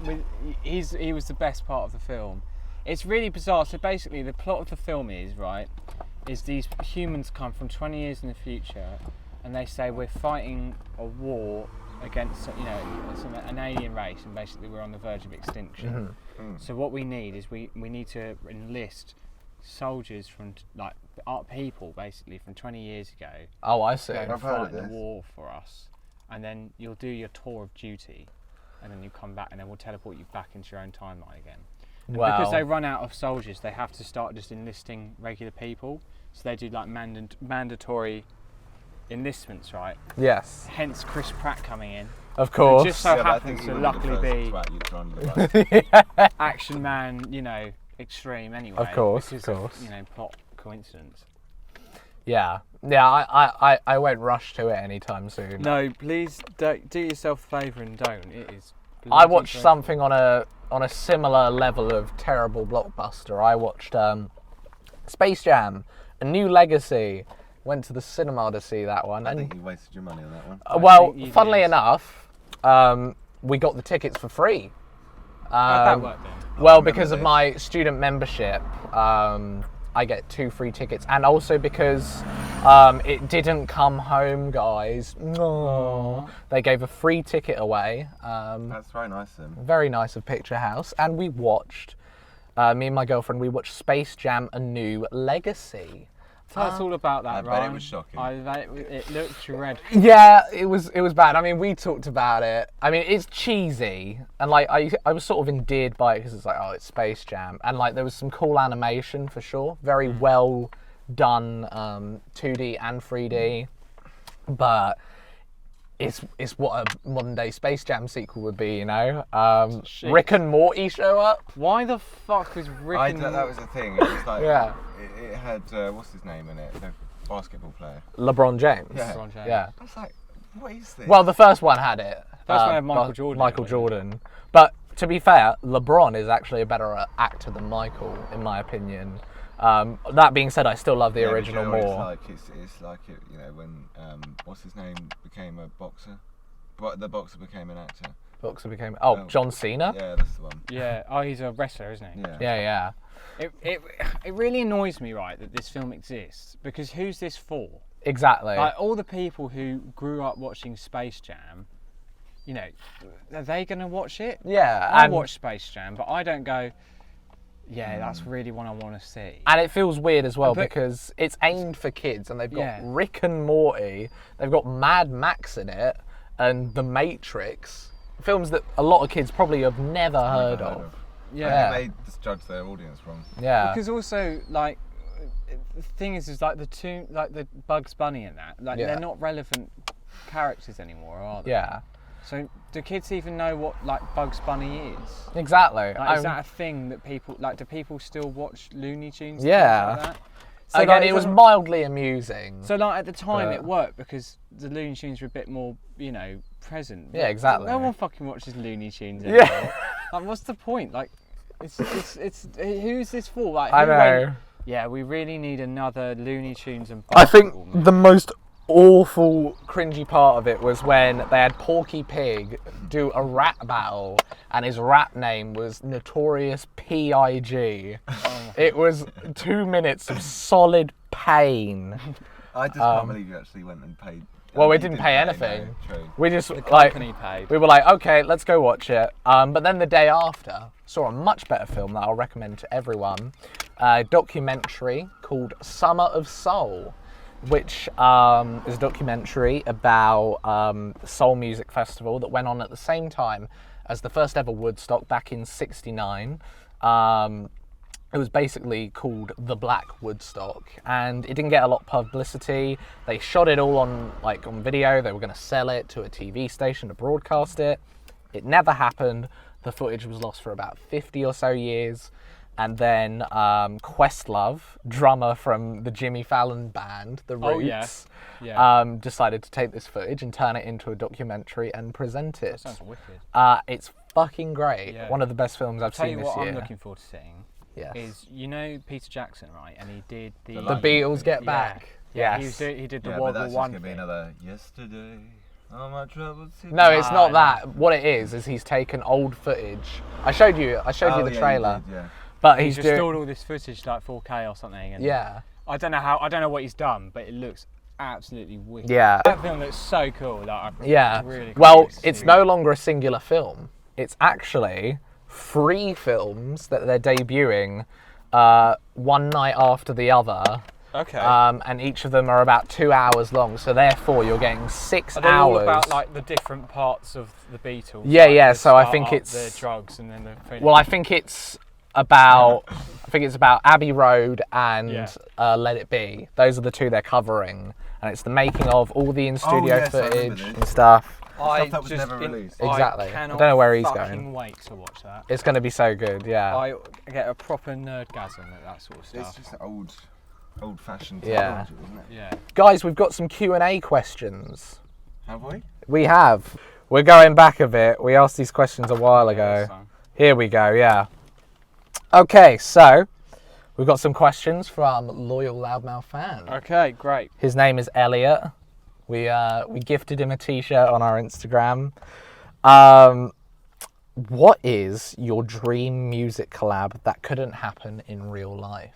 No, he was the best part of the film. It's really bizarre. So basically, the plot of the film is these humans come from 20 years in the future, and they say we're fighting a war against, you know, an alien race, and basically we're on the verge of extinction. So what we need is we need to enlist soldiers from like people basically from 20 years ago. Oh, I see. I've fight the war for us, and then you'll do your tour of duty, and then you come back, and then we'll teleport you back into your own timeline again. Wow. Because they run out of soldiers, they have to start just enlisting regular people. So they do like mandatory enlistments, right? Yes. Hence Chris Pratt coming in. Of course. It just so happens to luckily be Action Man, you know, extreme anyway. Of course, because of course. You know, plot coincidence. Yeah. I won't rush to it anytime soon. No, please do yourself a favour and don't. It is. I watched something on a similar level of terrible blockbuster. I watched Space Jam, A New Legacy. Went to the cinema to see that one. I think you wasted your money on that one. Well, funnily enough, we got the tickets for free. How'd that work then? Well, because of my student membership, I get 2 free tickets, and also because it didn't come home, guys. No, they gave a free ticket away. That's very nice of them. Very nice of Picture House, and we watched. Me and my girlfriend, we watched Space Jam: A New Legacy. So that's all about that, right? I bet it was shocking. It looked dreadful. Yeah, it was bad. I mean, we talked about it. I mean, it's cheesy, and like I was sort of endeared by it because it's like, oh, it's Space Jam, and like there was some cool animation for sure, very well done, 2D and 3D, but it's what a modern day Space Jam sequel would be, you know. Rick and Morty show up. Why the fuck was Rick and Morty? That was the thing. It was like, yeah. It had what's his name in it? The basketball player. LeBron James. Yeah. LeBron James. Yeah. I was like, what is this? Well, the first one had it. First one had Michael Jordan. Michael Jordan. But to be fair, LeBron is actually a better actor than Michael, in my opinion. That being said, I still love the original more. It's like it, you know, when what's his name became a boxer, but the boxer became an actor. Boxer became John Cena. Yeah, that's the one. Yeah. Oh, he's a wrestler, isn't he? Yeah. It really annoys me, right, that this film exists, because who's this for? Exactly. Like all the people who grew up watching Space Jam, you know, are they going to watch it? Yeah. I watch Space Jam, but I don't go, yeah, that's really what I want to see. And it feels weird as well because it's aimed for kids, and they've got Rick and Morty, they've got Mad Max in it, and The Matrix, films that a lot of kids probably have never heard of. Yeah. They just judge their audience wrong. Yeah. Because also, like, the thing is like the Bugs Bunny and that, like, they're not relevant characters anymore, are they? Yeah. So do kids even know what like Bugs Bunny is? Exactly. Like, is that a thing that people like? Do people still watch Looney Tunes? Yeah. Like that? So again, like, it was mildly amusing. So like at the time it worked because the Looney Tunes were a bit more, you know, present. Yeah, exactly. No one fucking watches Looney Tunes anymore. Yeah. Like, what's the point? Like, it's who's this for? Like, I who know. went, yeah, we really need another Looney Tunes and I think basketball movie. the most awful, cringy part of it was when they had Porky Pig do a rap battle, and his rap name was Notorious P.I.G. It was 2 minutes of solid pain. I just can't believe you actually went and paid. Well, we You didn't pay anything. No, true. We just The like company paid. we were like, okay, let's go watch it. But then the day after, saw a much better film that I'll recommend to everyone. A documentary called Summer of Soul, which is a documentary about the Soul Music Festival that went on at the same time as the first ever Woodstock back in '69. It was basically called the Black Woodstock, and it didn't get a lot of publicity. They shot it all on video. They were going to sell it to a TV station to broadcast it. It never happened. The footage was lost for about 50 or so years. And then Questlove, drummer from the Jimmy Fallon band, The Roots, decided to take this footage and turn it into a documentary and present it. That sounds wicked. It's fucking great. Yeah. One of the best films I've Tell seen you this what year. I'm looking forward to seeing Yes. is, you know, Peter Jackson, right? And he did the The Beatles Get Back. Yeah, Yes. he did the Yeah, but Woggle that's just One gonna be thing. another yesterday. All my troubles. No, it's not no. that. What it is he's taken old footage. I showed you the trailer. Yeah. But He's he's restored doing. all this footage like 4K or something. And Yeah. I don't know what he's done, but it looks absolutely wicked. Yeah. That film looks so cool. Like, Yeah. really Well, cool. it's no longer a singular film. It's actually 3 films that they're debuting one night after the other. Okay. And each of them are about 2 hours long. So therefore, you're getting 6 Are they hours. all about like the different parts of the Beatles? Yeah, like, yeah, the so I start think up, it's- the drugs and then the finish? Well, I think it's about Abbey Road and Yeah. Let It Be. Those are the 2 they're covering, and it's the making of all the in-studio yes, I remember footage this. and stuff. Stuff that was never released. Exactly. I cannot don't know where he's fucking going. wait to watch that. It's going to be so good, yeah. I get a proper nerdgasm at that sort of It's stuff. just old-fashioned Yeah. technology, isn't it? Yeah. Guys, we've got some Q&A questions. Have we? We have. We're going back a bit. We asked these questions a while ago. So. Here we go, yeah. Okay, so we've got some questions from loyal Loudmouth fan. Okay, great. His name is Elliot. We gifted him a t-shirt on our Instagram. What is your dream music collab that couldn't happen in real life?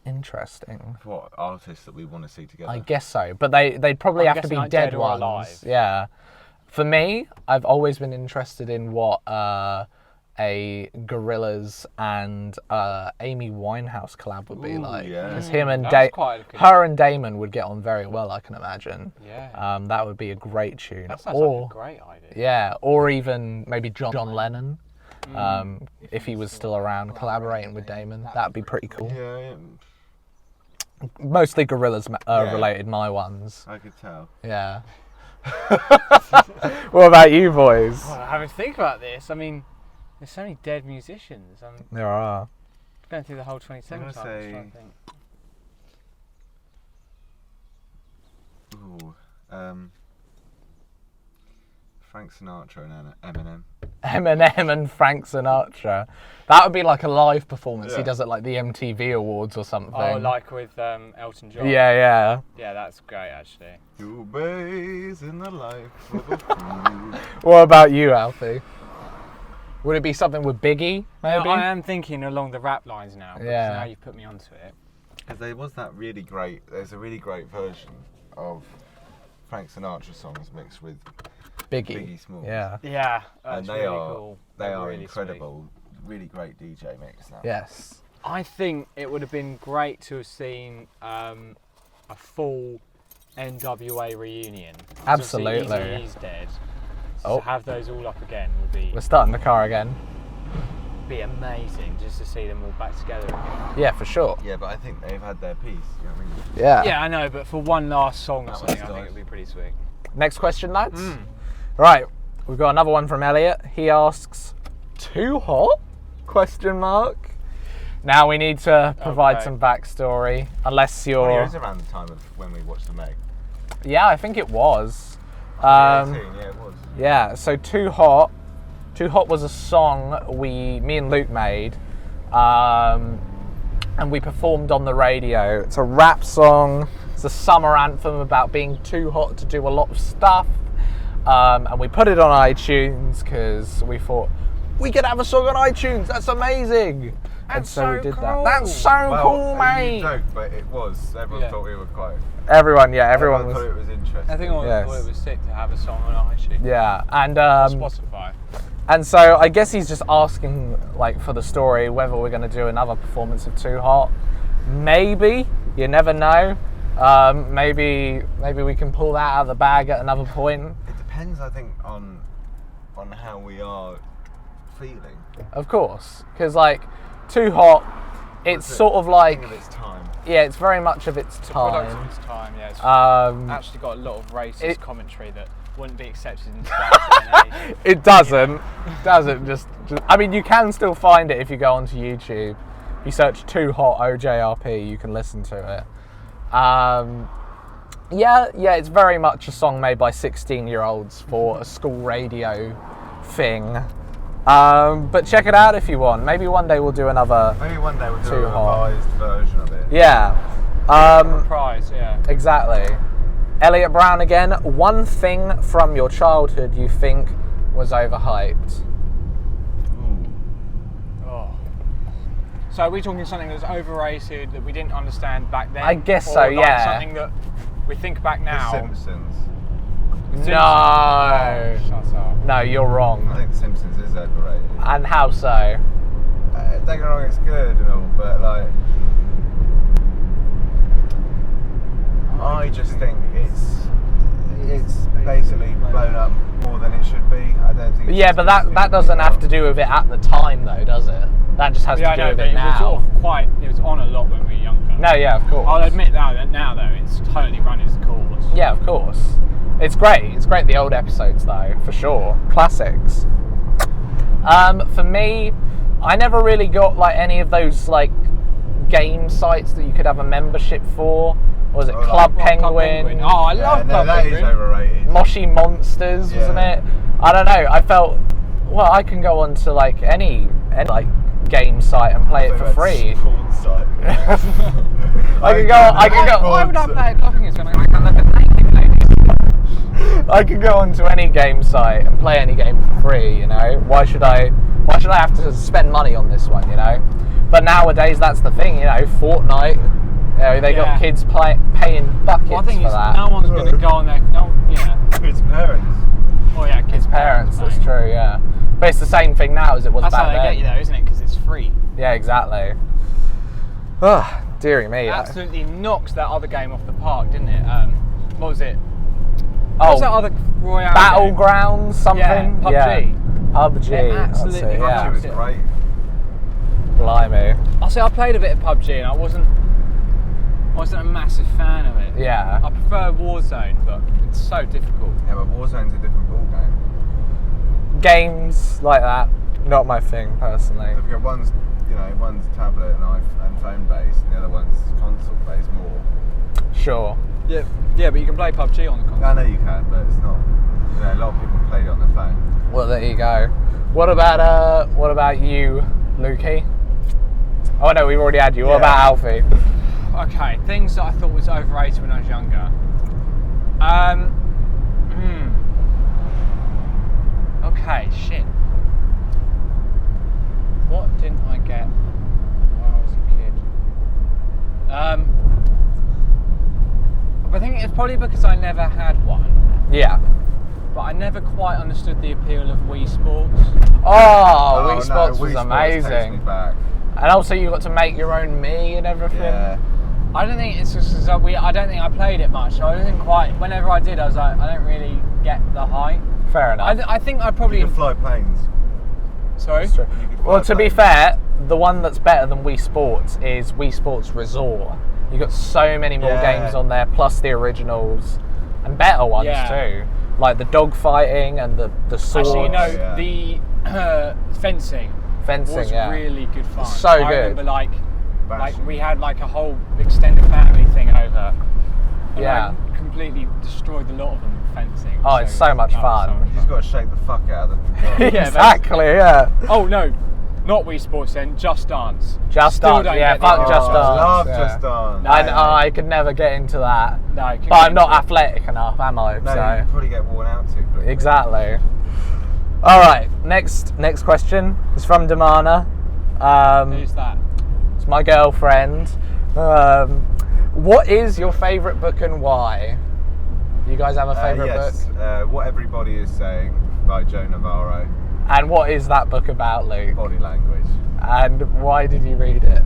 Interesting. What artists that we want to see together? I guess so, but they'd probably I'm have to be guessing like dead dead or ones. alive. Yeah. For me, I've always been interested in what a Gorillaz and Amy Winehouse collab would be Ooh, like. yeah. Because him and That's quite a good- her and Damon would get on very well, I can imagine. Yeah. That would be a great tune. That sounds Or like a great idea. yeah, or even maybe John Lennon, if he was still around, collaborating with Damon. That'd be pretty cool. Yeah, Mostly Gorillaz Yeah. related, my ones. I could tell. Yeah. What about you boys? Well, having to think about this, I mean, there's so many dead musicians. I'm There are. going through the whole 27 I'm times. gonna say- Trying to think. Ooh, Frank Sinatra and Eminem. Eminem and Frank Sinatra. That would be like a live performance. He Yeah. does it like the MTV Awards or something. Oh, like with Elton John. Yeah. Yeah, that's great actually. Two bays in the life of a fool. What about you, Alfie? Would it be something with Biggie, maybe? I am thinking along the rap lines now. Because Yeah. now you've put me onto it. Because there's a really great version of Frank Sinatra songs mixed with Biggie Smalls. Yeah. Yeah, that's and they really are cool. they They're are really incredible. Really great DJ mix now. Yes. sweet. I think it would have been great to have seen a full NWA reunion. 'Cause obviously Absolutely. Eazy-E's dead. So Oh. to have those all up again would We're starting the car again. be amazing, just to see them all back together again. Yeah, for sure. Yeah, but I think they've had their piece. You know what I mean? Yeah. Yeah, I know, but for one last song or That something, was I think nice. it would be pretty sweet. Next question, lads. Right, we've got another one from Elliot. He asks, "Too hot?" Question mark. Now we need to provide Okay. some backstory, unless Well, it you're. was around the time of when we watched the Meg. Yeah, I think it was. Yeah, it was. Yeah, so Too Hot was a song me and Luke made, and we performed on the radio. It's a rap song. It's a summer anthem about being too hot to do a lot of stuff, and we put it on iTunes because we thought we could have a song on iTunes. That's amazing. And so we did that. That's so cool, mate. You joke, but it was. Everyone thought we were quite. Everyone was. Thought it was interesting. I think everyone thought it was sick to have a song on iTunes. Yeah, and Spotify. And so I guess he's just asking, like, for the story whether we're going to do another performance of Too Hot. Maybe. You never know. Maybe we can pull that out of the bag at another point. It depends, I think, on how we are feeling. Of course, because like Too Hot, it's sort of like of its time. Yeah, it's very much of its time. Product of its time. Yeah, it's actually got a lot of racist commentary that wouldn't be accepted in today's age. It doesn't. Just. I mean, you can still find it if you go onto YouTube. If you search Too Hot OJRP, you can listen to it. Yeah, it's very much a song made by 16-year-olds for a school radio thing. But check it out if you want. Maybe one day we'll do another. Maybe one day we'll do Too a Hot revised version of it. Yeah. Reprise, yeah. Exactly. Elliot Brown again. One thing from your childhood you think was overhyped? So are we talking something that's overrated that we didn't understand back then? I guess or so, like yeah. Something that we think back now. The Simpsons. No. Oh, shut up. No, you're wrong. I think The Simpsons is overrated. And how so? Don't get me wrong, it's good and all, but like, I just think it's basically blown up more than it should be. I don't think. Yeah, but that doesn't have to do with it at the time, though, does it? That just has to do with it now. It was on a lot when we were younger. No, yeah, of course. I'll admit that now though, it's totally run its course. Yeah, of course. It's great. It's great, the old episodes, though, for sure. Classics. For me, I never really got like any of those like game sites that you could have a membership for. What was it, Club Penguin? Oh, I love Club Penguin. That is overrated. Moshi Monsters, wasn't it? I don't know. I felt, well, I can go on to like any like game site and play it for free. I can go. Why would I play a Club Penguin when I can look at naked ladies? I can go onto any game site and play any game for free. You know, why should I have to spend money on this one? You know, but nowadays that's the thing. You know, Fortnite. You know, they got kids paying buckets for that. No one's going to go on there. Kids' parents. Oh yeah, kids' parents. That's true. Yeah, but it's the same thing now as it was back then. That's how they get you though, isn't it? Because it's free. Yeah, exactly. Oh, dearie me. It absolutely knocks that other game off the park, didn't it? What was it? Oh, what was that other Royale Battlegrounds something? Yeah, PUBG. PUBG. It absolutely PUBG was great. Blimey. I played a bit of PUBG and I wasn't a massive fan of it. Yeah. I prefer Warzone, but it's so difficult. Yeah, but Warzone's a different ballgame. Games like that, not my thing personally. So one's tablet and phone based, and the other one's console based more. Sure. Yeah, but you can play PUBG on the console. I know you can, but it's not. A lot of people play it on their phone. Well, there you go. What about you, Lukey? Oh no, we've already had you. What about Alfie? Okay, things that I thought was overrated when I was younger. Okay, shit. What didn't I get when I was a kid? I think it's probably because I never had one. Yeah. But I never quite understood the appeal of Wii Sports. Oh, Wii Sports was Wii amazing. Sports takes me back. And also you got to make your own Mii and everything. Yeah. I don't think it's just because I don't think I played it much. I didn't quite. Whenever I did, I was like, I don't really get the hype. Fair enough. I think I probably. You can fly planes. Sorry? Well, to be fair, the one that's better than Wii Sports is Wii Sports Resort. You've got so many more games on there, plus the originals, and better ones too. Like the dog fighting and the swords. Actually, the fencing was really good fun. It's so I good. remember like we had like a whole extended family thing over. And completely destroyed a lot of them in fencing. Oh, it's so much fun. You just got to shake the fuck out of them. Yeah, exactly, yeah. Oh no, not Wii Sports then, Just Dance. Just Still Dance, don't yeah, get fuck the- Just I Dance. love yeah. Just Dance. No. I could never get into that. No, I couldn't But I'm get not into it. athletic enough, am I? No, So you probably get worn out too quickly. exactly. All right, next question is from Damana. Who's that? It's my girlfriend. What is your favourite book and why? You guys have a favourite yes, book? What Everybody Is Saying by Joe Navarro. And what is that book about, Luke? Body language. And why did you read it?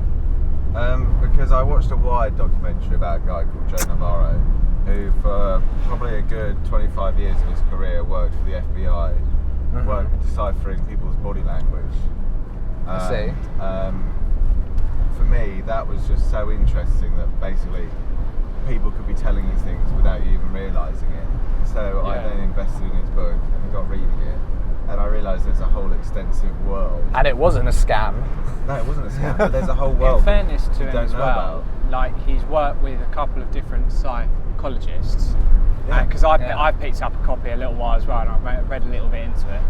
Because I watched a Wired documentary about a guy called Joe Navarro, who for probably a good 25 years of his career worked for the FBI, worked deciphering people's body language. I see. For me, that was just so interesting that basically people could be telling you things without you even realising it. So I then invested in his book and got reading it, and I realised there's a whole extensive world. And it wasn't a scam. No, it wasn't a scam, but there's a whole world. In fairness to you him don't as know well, about. like he's worked with a couple of different psychologists. Yeah. Because I picked up a copy a little while as well, and I've read a little bit into it.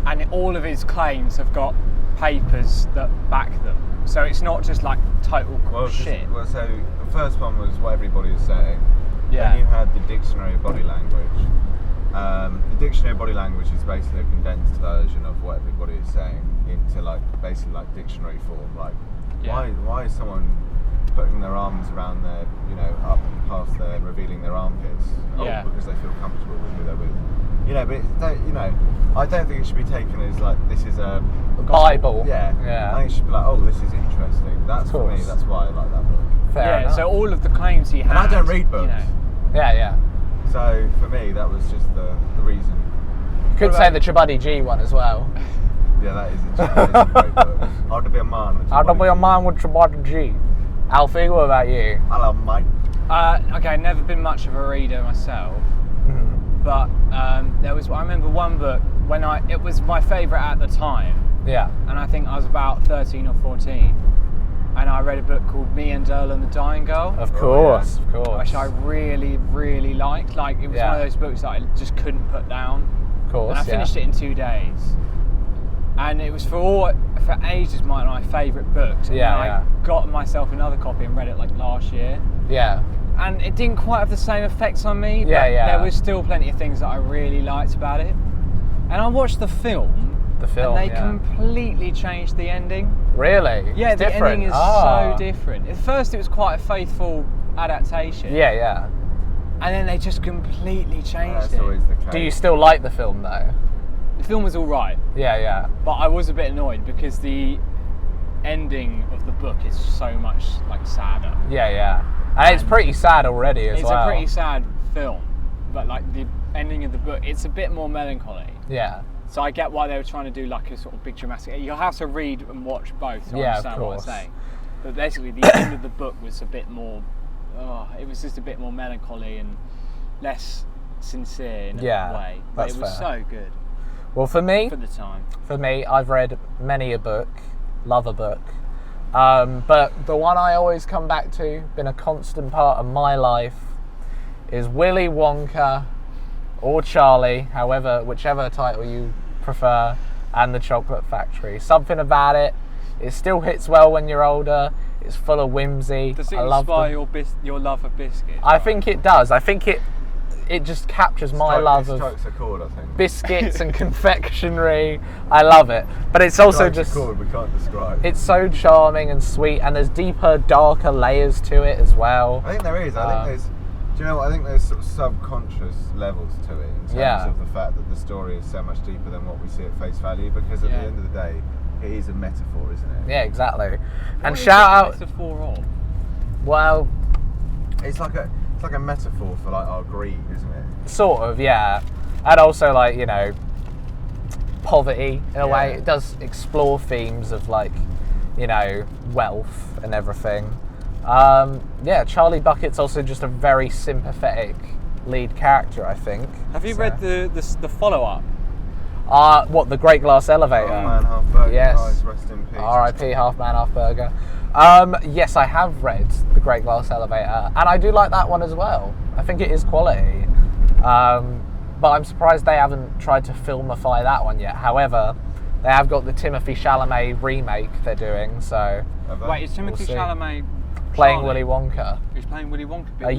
And all of his claims have got papers that back them. So it's not just like total shit. Well, so the first one was What Everybody Is Saying. Yeah. Then you had the Dictionary of Body Language. The Dictionary of Body Language is basically a condensed version of What Everybody Is Saying into basically dictionary form. Like, why is someone putting their arms around their, up past their, revealing their armpits? Yeah. Oh, because they feel comfortable with who they're with. But I don't think it should be taken as like this is a Bible. Yeah. Yeah. I think it should be like, oh, this is interesting. That's for me. That's why I like that book. Fair enough. So all of the claims he had. And I don't read books. Yeah. So for me, that was just the reason. You could say the Chabuddy G one as well. Yeah, that is a great book. How to be a man with How to be a man with Chabuddy G. Alfie, what about you? Hello, mate. Okay, never been much of a reader myself, but I remember one book it was my favourite at the time. Yeah. And I think I was about 13 or 14, and I read a book called Me and Earl and the Dying Girl. Of course. Which I really, really liked. Like, it was one of those books that I just couldn't put down. Of course, And I finished it in 2 days. And it was for ages my favourite books. And I got myself another copy and read it like last year. Yeah. And it didn't quite have the same effects on me, but there was still plenty of things that I really liked about it. And I watched the film. And they completely changed the ending. Really? Yeah, it's the different. ending is so different. At first it was quite a faithful adaptation. Yeah. And then they just completely changed That's it. always the case. Do you still like the film though? The film was alright. Yeah. But I was a bit annoyed because the ending of the book is so much sadder. Yeah. And it's pretty sad already as well. It's a pretty sad film, but the ending of the book, it's a bit more melancholy. Yeah. So I get why they were trying to do a sort of big dramatic. You'll have to read and watch both to understand what I'm saying. But basically, the end of the book was a bit more. It was just a bit more melancholy and less sincere in a way. But it was so good. Well, for me, for the time. For me, I've read many a book, love a book. But the one I always come back to, been a constant part of my life, is Willy Wonka or Charlie, whichever title you prefer, and the Chocolate Factory. Something about it still hits well when you're older. It's full of whimsy. Does it inspire your love of biscuits? I think it does. I think it just captures my love of biscuits and confectionery. I love it. But it's also just... we can't describe. It's so charming and sweet, and there's deeper, darker layers to it as well. I think there is. Do you know what? I think there's sort of subconscious levels to it in terms of the fact that the story is so much deeper than what we see at face value, because at the end of the day, it is a metaphor, isn't it? Yeah, exactly. And what shout out... What is it a metaphor of? Well... It's like a metaphor for our greed, isn't it? Sort of, yeah. And also poverty in a way. It does explore themes of wealth and everything. Charlie Bucket's also just a very sympathetic lead character, I think. Have you read the follow-up? What, The Great Glass Elevator? Half Man, Half Burger. Yes. Guys, rest in peace. R.I.P. Half Man, Half Burger. Yes, I have read The Great Glass Elevator, and I do like that one as well. I think it is quality. But I'm surprised they haven't tried to filmify that one yet. However, they have got the Timothée Chalamet remake they're doing, so... Wait, is Timothée Chalamet playing Willy Wonka? He's playing Willy Wonka, but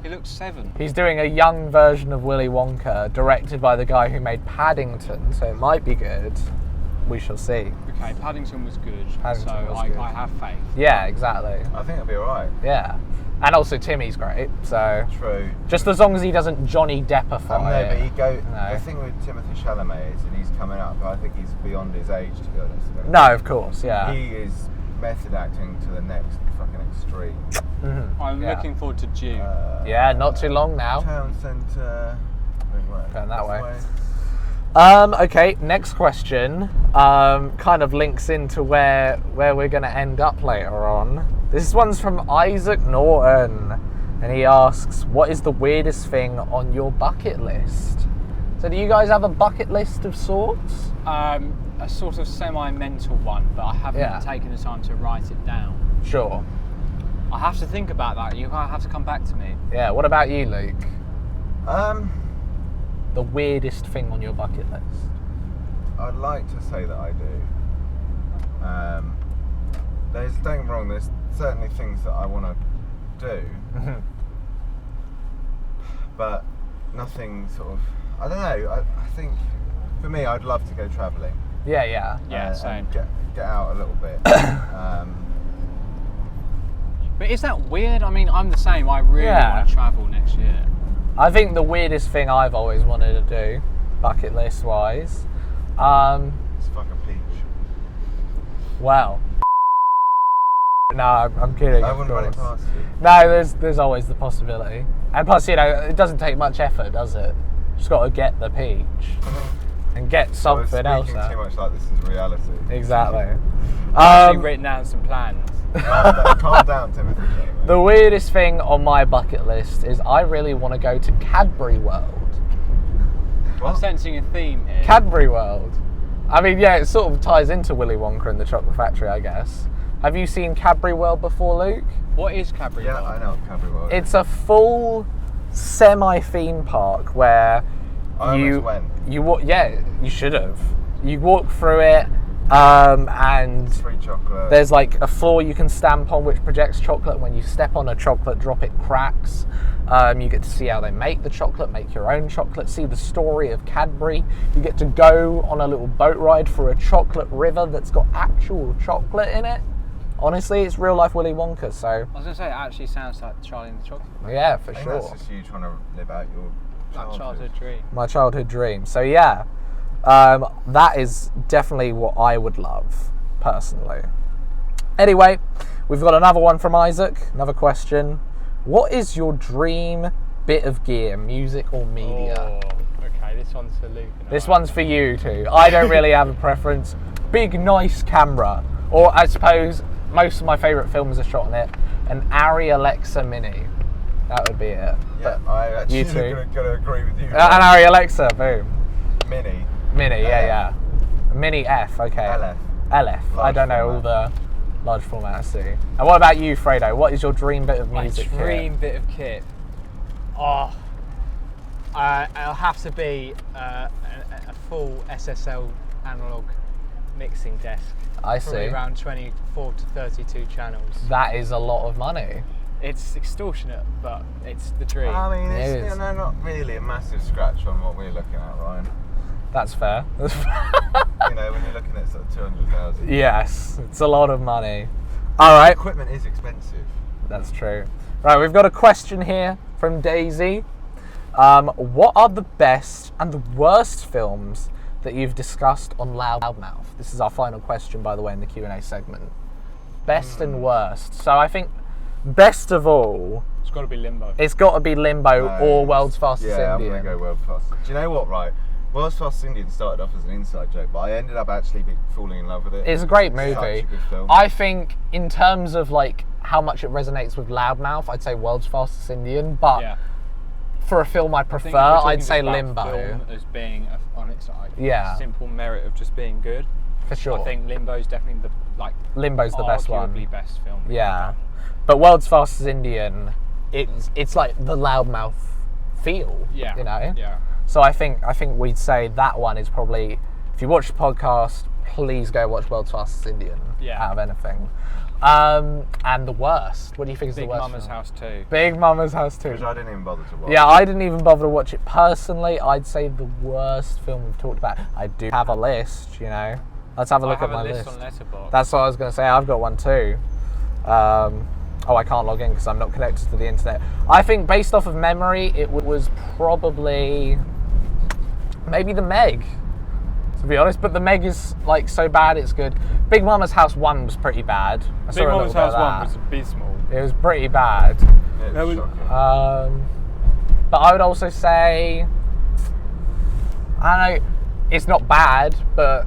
he looks 7. He's doing a young version of Willy Wonka, directed by the guy who made Paddington, so it might be good. We shall see. Okay, Paddington was good, Paddington was I good. I have faith. Yeah, exactly. I think it'll be alright. Yeah. And also Timmy's great, so... True. Just as long as he doesn't Johnny Deppify No, but No. the thing with Timothée Chalamet is, and he's coming up, but I think he's beyond his age, to be honest. No, of course, yeah. He is method acting to the next fucking extreme. Mm-hmm. I'm looking forward to June. Yeah, not too long now. Town centre. Going that way. Okay, next question kind of links into where we're going to end up later on. This one's from Isaac Norton, and he asks, what is the weirdest thing on your bucket list? So do you guys have a bucket list of sorts? A sort of semi-mental one, but I haven't taken the time to write it down. Sure. I have to think about that. You have to come back to me. Yeah, what about you, Luke? The weirdest thing on your bucket list? I'd like to say that I do. Don't get me wrong, there's certainly things that I want to do, but nothing sort of, I don't know, I think for me I'd love to go travelling. Yeah, same. And get out a little bit. But is that weird? I mean, I'm the same. I really want to travel next year. I think the weirdest thing I've always wanted to do, bucket list wise, It's fuck a peach. Well, no, I'm kidding. I wouldn't run it past you. No, there's always the possibility, and plus, it doesn't take much effort, does it? Just got to get the peach and get something else out. Too much like this is reality. Exactly. I've actually written down some plans. Calm down, Timothy. The weirdest thing on my bucket list is I really want to go to Cadbury World. What? I'm sensing a theme here. Cadbury World. I mean, yeah, it sort of ties into Willy Wonka and the Chocolate Factory, I guess. Have you seen Cadbury World before, Luke? What is Cadbury World? Yeah, I know what Cadbury World is. It's a full semi-theme park where I went. Yeah, you should have. You walk through it, and Free chocolate. there's like a floor you can stamp on which projects chocolate. When you step on a chocolate drop, it cracks. You get to see how they make the chocolate, make your own chocolate, see the story of Cadbury. You get to go on a little boat ride for a chocolate river that's got actual chocolate in it. Honestly, it's real life Willy Wonka, so... I was going to say, it actually sounds like Charlie and the Chocolate Factory. Yeah, for I think sure. that's just you trying to live out your Childhood dream. My childhood dream. So yeah, that is definitely what I would love, personally. Anyway, we've got another one from Isaac, another question. What is your dream bit of gear, music or media? Oh, okay, this one's for Luke. This one's for you too. I don't really have a preference. Big, nice camera. Or I suppose most of my favourite films are shot on it. An Arri Alexa Mini. That would be it. Yeah, I actually you two? going to agree with you. An Arri Alexa, boom. Mini. Yeah. Mini F, okay. LF. LF. I don't know all the large format I see. And what about you, Fredo? What is your dream bit of music? My dream bit of kit? Oh, it'll have to be a full SSL analog mixing desk. I Probably see. around 24 to 32 channels. That is a lot of money. It's extortionate, but it's the dream. I mean, It it's is. not really a massive scratch on what we're looking at, Ryan. That's fair. You know, when you're looking at sort of 200,000. Yes, it's a lot of money. All right. Equipment is expensive. That's true. Right, we've got a question here from Daisy. What are the best and the worst films that you've discussed on Loudmouth? This is our final question, by the way, in the Q&A segment. Best and worst. So I think best of all, It's got to be Limbo. it's got to be Limbo No, or World's Fastest Yeah, Indian. I'm going to go World's Fastest. Do you know what, right? World's Fastest Indian started off as an inside joke, but I ended up actually falling in love with it. It's a great Such movie. a good film. I think in terms of like how much it resonates with Loudmouth, I'd say World's Fastest Indian, but Yeah. for a film I I think prefer, if we're talking I'd say just about Limbo. film as being on its Yeah. simple merit of just being good. For sure. I think Limbo's definitely Limbo's the best one. Arguably best film. Yeah. But World's Fastest Indian, it's like the Loudmouth feel. Yeah. You know? Yeah. So I think we'd say that one is probably, if you watch the podcast, please go watch World's Fastest Indian out of anything. And the worst. What do you think is the worst? Big Mama's House 2. Big Mama's House 2. Which I didn't even bother to watch. Yeah, I didn't even bother to watch it. Personally, I'd say the worst film we've talked about. I do have a list, you know. Let's have a look at my list. I have a list on Letterboxd. That's what I was going to say. I've got one too. I can't log in because I'm not connected to the internet. I think based off of memory, it was probably maybe the Meg, to be honest. But the Meg is like so bad it's good. Big Mama's House 1 was pretty bad. Big Mama's House 1 was abysmal. It was pretty bad. Yeah, it was shocking. But I would also say, I don't know, it's not bad, but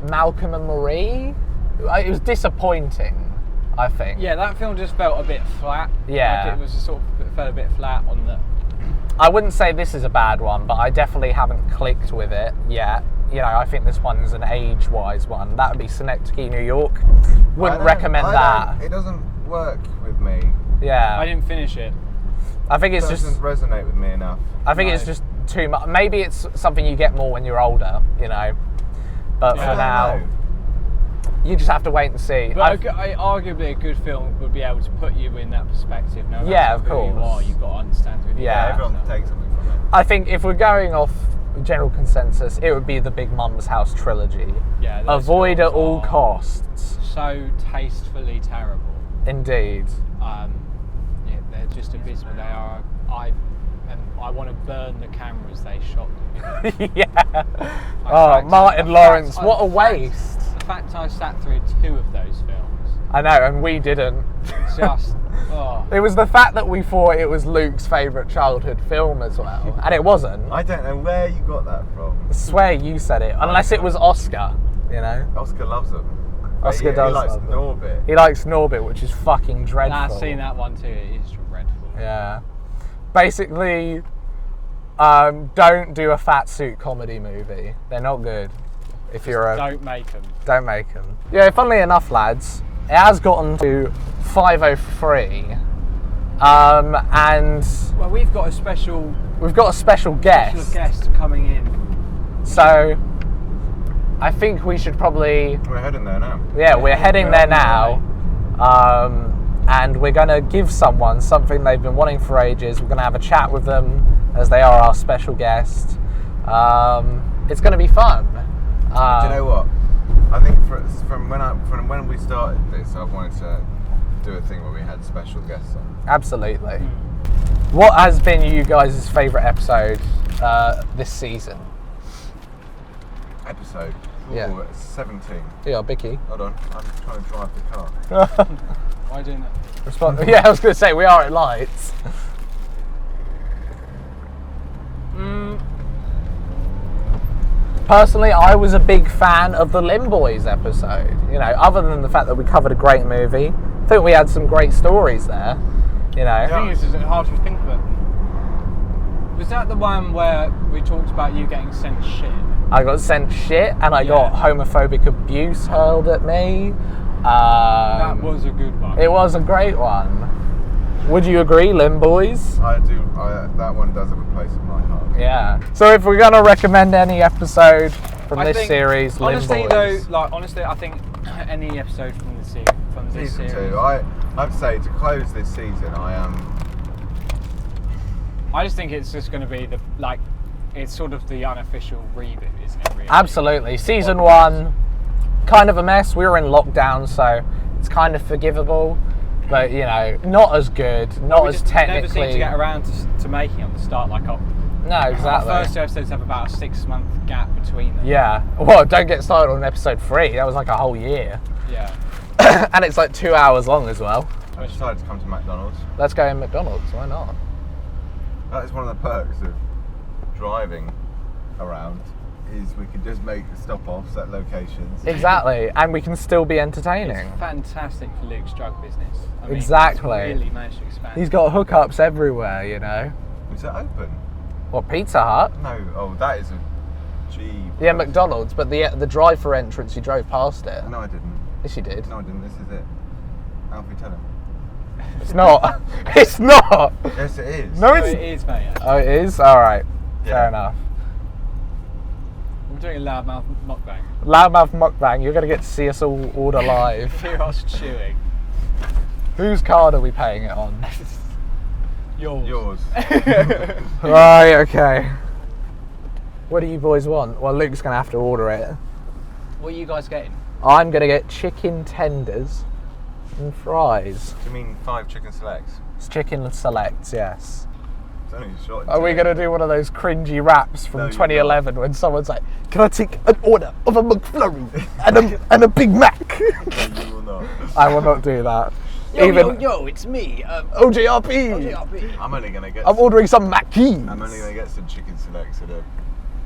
Malcolm and Marie, it was disappointing, I think. Yeah, that film just felt a bit flat. Yeah. Like it was felt a bit flat on the... I wouldn't say this is a bad one, but I definitely haven't clicked with it yet. You know, I think this one's an age-wise one. That would be Synecdoche, New York. Wouldn't recommend that. It doesn't work with me. Yeah. I didn't finish it. I think it's It doesn't resonate with me enough. I think it's just too much. Maybe it's something you get more when you're older, you know. But for now, you just have to wait and see. But arguably a good film would be able to put you in that perspective. No matter Yeah, of who course. you are, you've got to understand who you Yeah. are. Everyone takes something from it. I think if we're going off general consensus, it would be the Big Mum's House trilogy. Yeah, those Avoid at films all are costs. So tastefully terrible. Indeed. Yeah, they're just abysmal. They are. I want to burn the cameras they shot them in. Yeah. Oh, Martin Lawrence, what a waste. The fact I sat through 2 of those films. I know, and we didn't. Just. Oh. It was the fact that we thought it was Luke's favourite childhood film as well, and it wasn't. I don't know where you got that from. I swear you said it, unless it was Oscar, you know? Oscar loves them. Oscar does He likes love them. Norbit. He likes Norbit, which is fucking dreadful. I've seen that one too. It is dreadful. Yeah. Basically, don't do a fat suit comedy movie. They're not good. If you're Don't make them. Don't make them. Yeah, funnily enough, lads, it has gotten to 5:03, and Well, we've got a special guest coming in. So I think we should probably. We're heading there now. Yeah, we're heading there now. And we're going to give someone something they've been wanting for ages. We're going to have a chat with them as they are our special guest. It's going to be fun. Do you know what? I think from when we started this, I wanted to do a thing where we had special guests on. Absolutely. What has been you guys' favourite episode this season? Episode? Yeah. Ooh, 17. Yeah, Biccy. Hold on, I'm trying to drive the car. Why doing that? Yeah, I was going to say, we are at lights. Personally, I was a big fan of the Limb Boys episode. You know, other than the fact that we covered a great movie, I think we had some great stories there. You know. I think it's hard to think of it. Was that the one where we talked about you getting sent shit? I got sent shit and I got homophobic abuse hurled at me. That was a good one. It was a great one. Would you agree, Limb Boys? I do. That one does have a place in my heart. Yeah. So if we're going to recommend any episode from this series, Limb honestly, Boys. Honestly, I think any episode from this Season series. 2. I'd say to close this season, I just think it's just going to be it's sort of the unofficial reboot, isn't it? Really? Absolutely. Season 1, kind of a mess. We were in lockdown, so it's kind of forgivable. But, you know, not as good, not as technically... never seem to get around to making them start No, exactly. Our first 2 episodes have about a 6-month gap between them. Yeah. Well, don't get started on episode 3. That was like a whole year. Yeah. And it's like 2 hours long as well. I decided to come to McDonald's. Let's go in McDonald's, why not? That is one of the perks of driving around, is we can just make stop-offs at locations. Exactly, and we can still be entertaining. It's fantastic for Luke's drug business. I mean, Exactly. He's really managed to expand. He's got hookups everywhere, you know. Is it open? What, Pizza Hut? No. Oh, that is a Gee. Yeah, McDonald's, but the drive-through entrance, you drove past it. No, I didn't. Yes, you did. No, I didn't. This is it. Alfie, tell him. It's not. It's not. Yes, it is. No, No, it's. it is, mate. Oh, it is? Alright. Yeah. Fair enough. I'm doing a loudmouth mukbang. Loudmouth mukbang, you're going to get to see us all order live. Hear us chewing. Whose card are we paying it on? Yours. Right, okay. What do you boys want? Well, Luke's going to have to order it. What are you guys getting? I'm going to get chicken tenders and fries. Do you mean 5 chicken selects? It's chicken selects, yes. It's only short. Are we going to do one of those cringy raps from No, you're 2011 when someone's like, can I take an order of a McFlurry and a Big Mac? No, you will not. I will not do that. Yo, it's me. OJRP. I'm only gonna get. I'm ordering some Mackeys. I'm only gonna get some chicken selects and a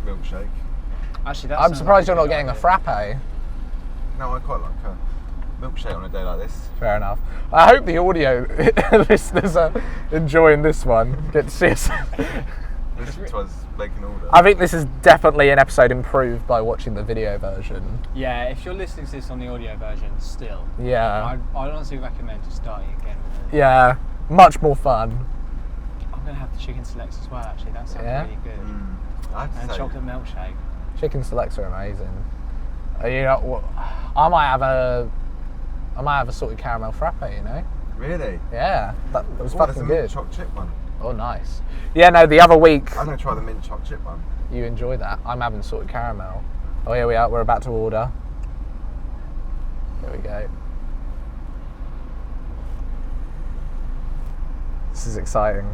milkshake. Actually, I'm surprised you're not getting a frappe. No, I quite like a milkshake on a day like this. Fair enough. I hope the audio listeners are enjoying this one. Get to see us. Listen to us make an order. I think this is definitely an episode improved by watching the video version. Yeah, if you're listening to this on the audio version still, Yeah. I'd honestly recommend just starting again with it. Yeah. Much more fun. I'm going to have the chicken selects as well, actually. That sounds Yeah? really good. I have to And say, chocolate milkshake. Chicken selects are amazing. You know, I might have a salted caramel frappe. You know. really? Yeah. That was Oh, there's fucking a good. mint choc chip one. Oh, nice. Yeah. No, the other week I'm gonna try the mint choc chip one. you enjoyed that. I'm having salted caramel. Oh, here we are. We're about to order. Here we go. This is exciting.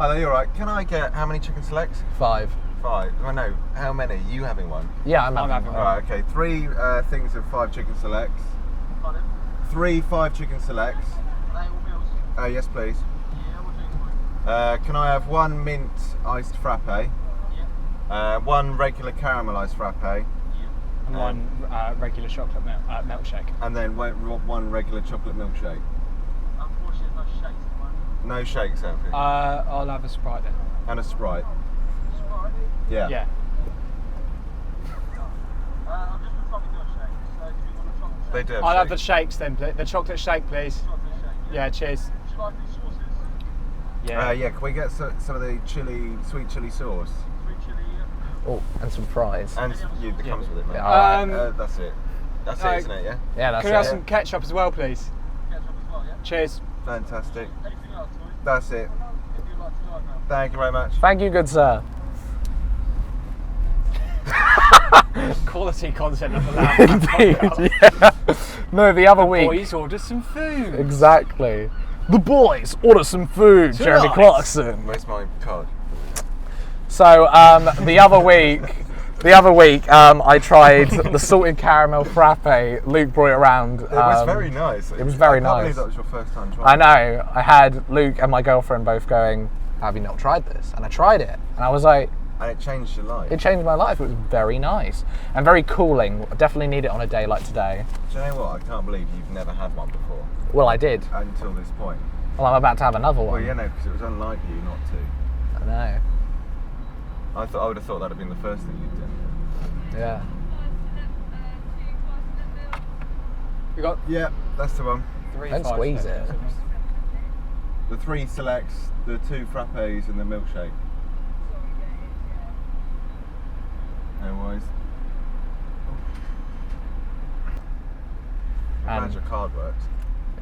Oh, you're right. Can I get how many chicken selects? 5. 5. I know. How many? Are you having one? Yeah, I'm having having one. Alright, okay. 3 things of 5 chicken selects. 3 5 chicken selects. Yes, please. Can I have 1 mint iced frappe? 1 regular caramelised frappe? And one regular chocolate milkshake. And then 1 regular chocolate milkshake. Unfortunately, no shakes at the moment. No shakes, Alfie. I'll have a Sprite then. And a Sprite. Sprite? Yeah. Yeah. I'm just going to do a shake. So, do you want a chocolate shake? They do have I'll have the shakes. shakes then, please. The chocolate shake, please. Chocolate shake, Yeah, cheers. Shall I do sauces? Yeah. Yeah, can we get some of the sweet chili sauce? Sweet chili, yeah. Oh, and some fries. And that comes with it, mate. Yeah, alright. That's it. That's no. it, isn't it, yeah? Yeah, that's Can we have it. some ketchup as well, please? Ketchup as well, yeah? Cheers. Fantastic. Anything else, Toy? That's it. If you'd like to go now. Thank you very much. Thank you, good sir. Quality content of the loud. Indeed, yeah. No, the other week. Boys, order some food. Exactly. The boys order some food, Jeremy Tonight. Clarkson. Where's my card? So the other week, I tried the salted caramel frappe. Luke brought it around. It was very nice. It was very I can't nice. believe that was your first time I trying. know. I had Luke and my girlfriend both going, "Have you not tried this?" And I tried it, and I was like, And it changed your life. it changed my life. It was very nice and very cooling. I definitely need it on a day like today. Do you know what? I can't believe you've never had one before Well, I did. until this point. Well, I'm about to have another one. Well, yeah, no, because it was unlike you not to. I know. I would have thought that'd have been the first thing you'd do. Yeah. We got Yeah, that's the one. 3 Don't 5 squeeze seconds. it. The 3 selects, the 2 frappes, and the milkshake. No worries. I'm glad your card works.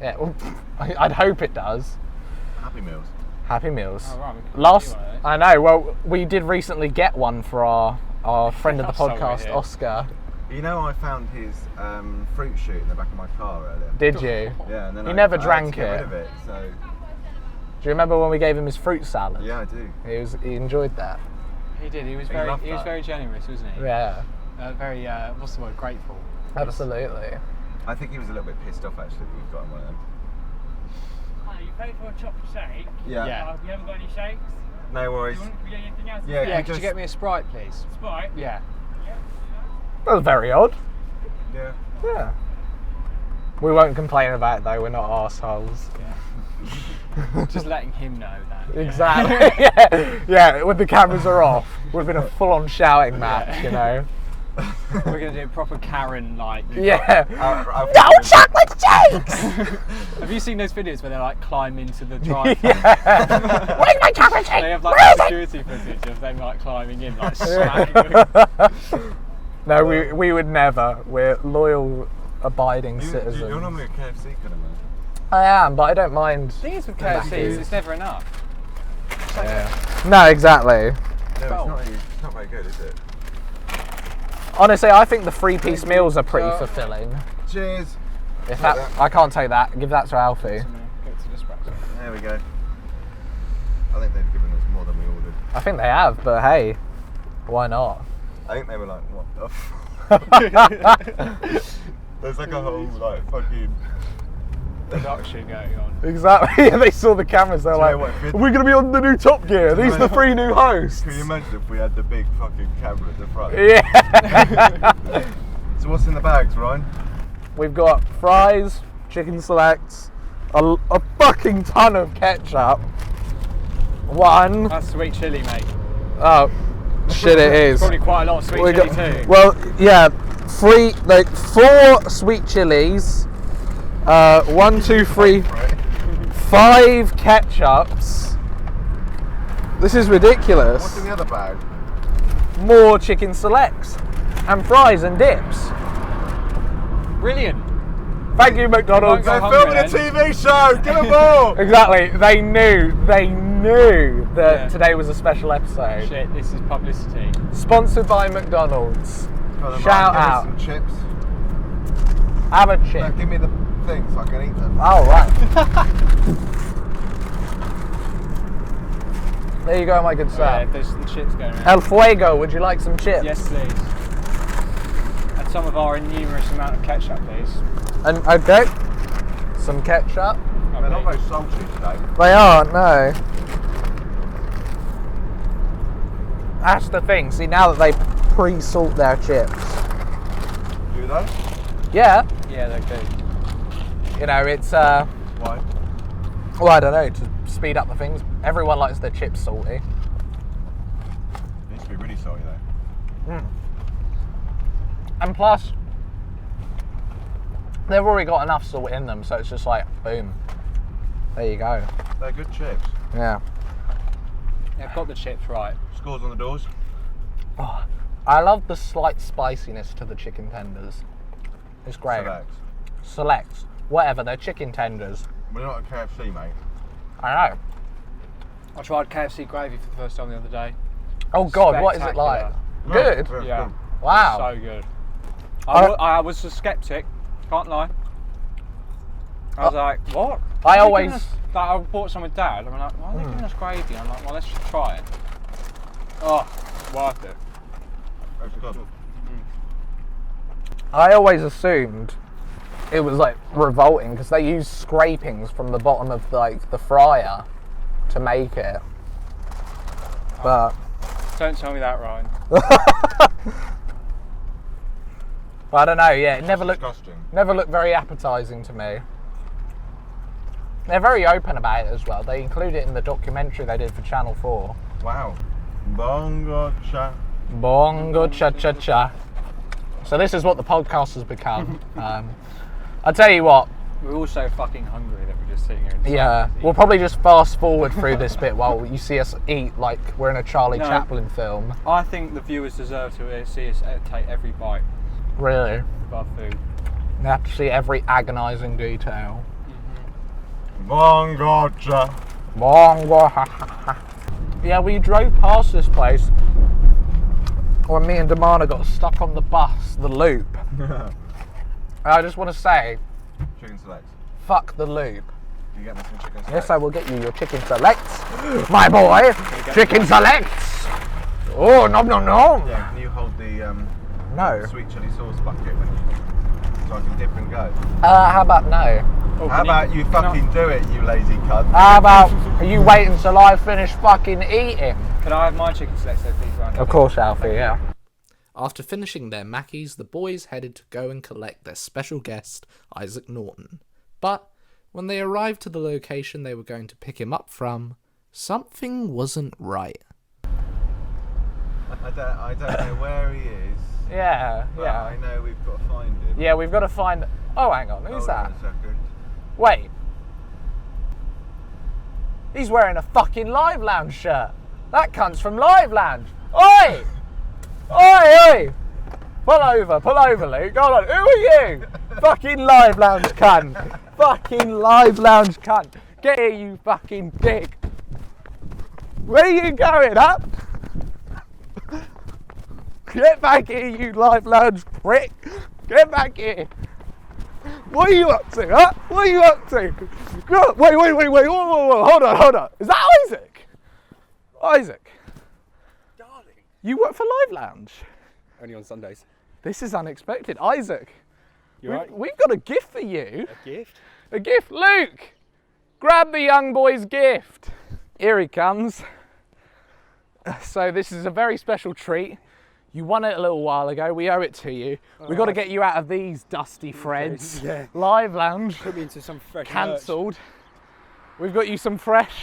Yeah. Well, I'd hope it does. Happy Meals. Happy Meals. Oh, right, we can Last, do one of those. I know. Well, we did recently get one for our friend of the Oscar over podcast, here. Oscar. You know, I found his fruit shoot in the back of my car earlier. Did you? Yeah, and then He I never had to drank get rid it. of it. So Do you remember when we gave him his fruit salad? yeah, I do. He enjoyed that. He did. He was He very loved that. very generous, wasn't he? Yeah. Very what's the word? Grateful. Absolutely. I think he was a little bit pissed off actually that we've got him one of them. Hi, you paid for a chocolate shake. Yeah. Yeah. You haven't got any shakes? No worries. Do you want to get anything else? Yeah, Yeah. we Could you just- get me a Sprite, please? Sprite? Yeah. That was very odd. Yeah. Yeah. We won't complain about it though. We're not arseholes. Just letting him know that. Exactly. yeah, when the cameras are off, we've been a full-on shouting match, you know. We're gonna do a proper Karen like. Yeah. No chocolate shakes. Have you seen those videos where they like climb into the drive? Yeah. Where's my chocolate shake? They have like security footage of them like climbing in, like smacking them. No, we would never. We're loyal, abiding citizens. You're normally a KFC kind of man. I am, but I don't mind. The thing is with KFC, it's never enough. No, exactly. No, it's not very good, is it? Honestly, I think the 3-piece meals are pretty fulfilling. Cheers. If that, I can't take that. Give that to Alfie. There we go. I think they've given us more than we ordered. I think they have, but hey, why not? I think they were like, what the f***? There's like a whole like fucking production going on. Exactly. They saw the cameras. They're like, "We're gonna be on the new Top Gear. These are the 3 new hosts." Can you imagine if we had the big fucking camera at the front? Yeah. So what's in the bags, Ryan? We've got fries, chicken selects, a fucking ton of ketchup. That's sweet chilli, mate. Oh, shit! It is. Probably quite a lot of sweet chilli too. Well, yeah, 4 sweet chilies. 1, 2, 3, 5 ketchups. This is ridiculous. What's in the other bag? More chicken selects and fries and dips. Brilliant. Thank you, McDonald's. They're filming a TV show. Give them more. Exactly. They knew that today was a special episode. Shit, this is publicity. Sponsored by McDonald's. Shout out. Some chips. Have a chip. No, give me the things so I can eat them. Oh, right. There you go, my good sir. Yeah, there's some chips going around. El Fuego, would you like some chips? Yes, please. And some of our innumerous amount of ketchup, please. And okay, some ketchup. They're not very salty today. They aren't, no. That's the thing. See, now that they pre-salt their chips. Do they? Yeah. Yeah, they're good. You know, it's Why? well, I don't know, to speed up the things. Everyone likes their chips salty. It needs to be really salty though. And plus, they've already got enough salt in them, so it's just like, boom. There you go. They're good chips. Yeah. They've got the chips right. Scores on the doors. Oh, I love the slight spiciness to the chicken tenders. It's great. Selects. Whatever, they're chicken tenders. We're not at KFC, mate. I know. I tried KFC gravy for the first time the other day. Oh God, what is it like? Spectacular. Good? Yeah. Wow. So good. I was a skeptic, can't lie. I was like, what? I bought some with Dad, and I'm like, why are they giving us gravy? I'm like, well, let's just try it. Oh, worth it. That's good. I always assumed it was like revolting because they use scrapings from the bottom of like the fryer to make it. But don't tell me that, Ryan. I don't know. Yeah, it never Disgusting. looked very appetizing to me. They're very open about it as well. They include it in the documentary they did for Channel 4. Wow. Bongo cha. Bongo cha cha cha. So this is what the podcast has become. I'll tell you what. We're all so fucking hungry that we're just sitting here. Yeah, we'll probably just fast forward through this bit while you see us eat like we're in a Charlie Chaplin film. I think the viewers deserve to see us take every bite Really? of our food. They have to see every agonising detail. Bongo cha. Bongo ha ha ha. Yeah, we drove past this place when me and Damana got stuck on the bus, the loop. I just want to say, Chicken selects. fuck the loop. Can you get me some chicken selects? Yes, I will get you your chicken selects, my boy. Chicken selects. Oh, nom nom nom. Yeah, can you hold the No. sweet chili sauce bucket so I can dip and go? How about no? Oh, How about you fucking do it, you lazy cunt? How about you wait until I finish fucking eating? Can I have my chicken selects though, please, Ryan? Of course, Alfie, yeah. After finishing their Mackies, the boys headed to go and collect their special guest, Isaac Norton. But When they arrived to the location they were going to pick him up from, something wasn't right. I don't know where he is. Yeah, But yeah. I know we've got to find him. Yeah, we've got to find... Oh, hang on, who's Hold that? on a second. Wait. He's wearing a fucking Live Lounge shirt. That cunt's from Live Lounge. Oi! Oi, oi! Pull over, Luke. Hold on, who are you? Fucking Live Lounge cunt. Fucking Live Lounge cunt. Get here, you fucking dick. Where are you going, huh? Get back here, you Live Lounge prick. Get back here. What are you up to, huh? What are you up to? Wait. Whoa. Hold on. Is that Isaac? Isaac. Darling. You work for Live Lounge? Only on Sundays. This is unexpected. Isaac. You right? We've got a gift for you. A gift? A gift. Luke, grab the young boy's gift. Here he comes. So this is a very special treat. You won it a little while ago. We owe it to you. We've got to get you out of these dusty threads. Yeah. Live Lounge. Put me into some fresh Cancelled. We've got you some fresh,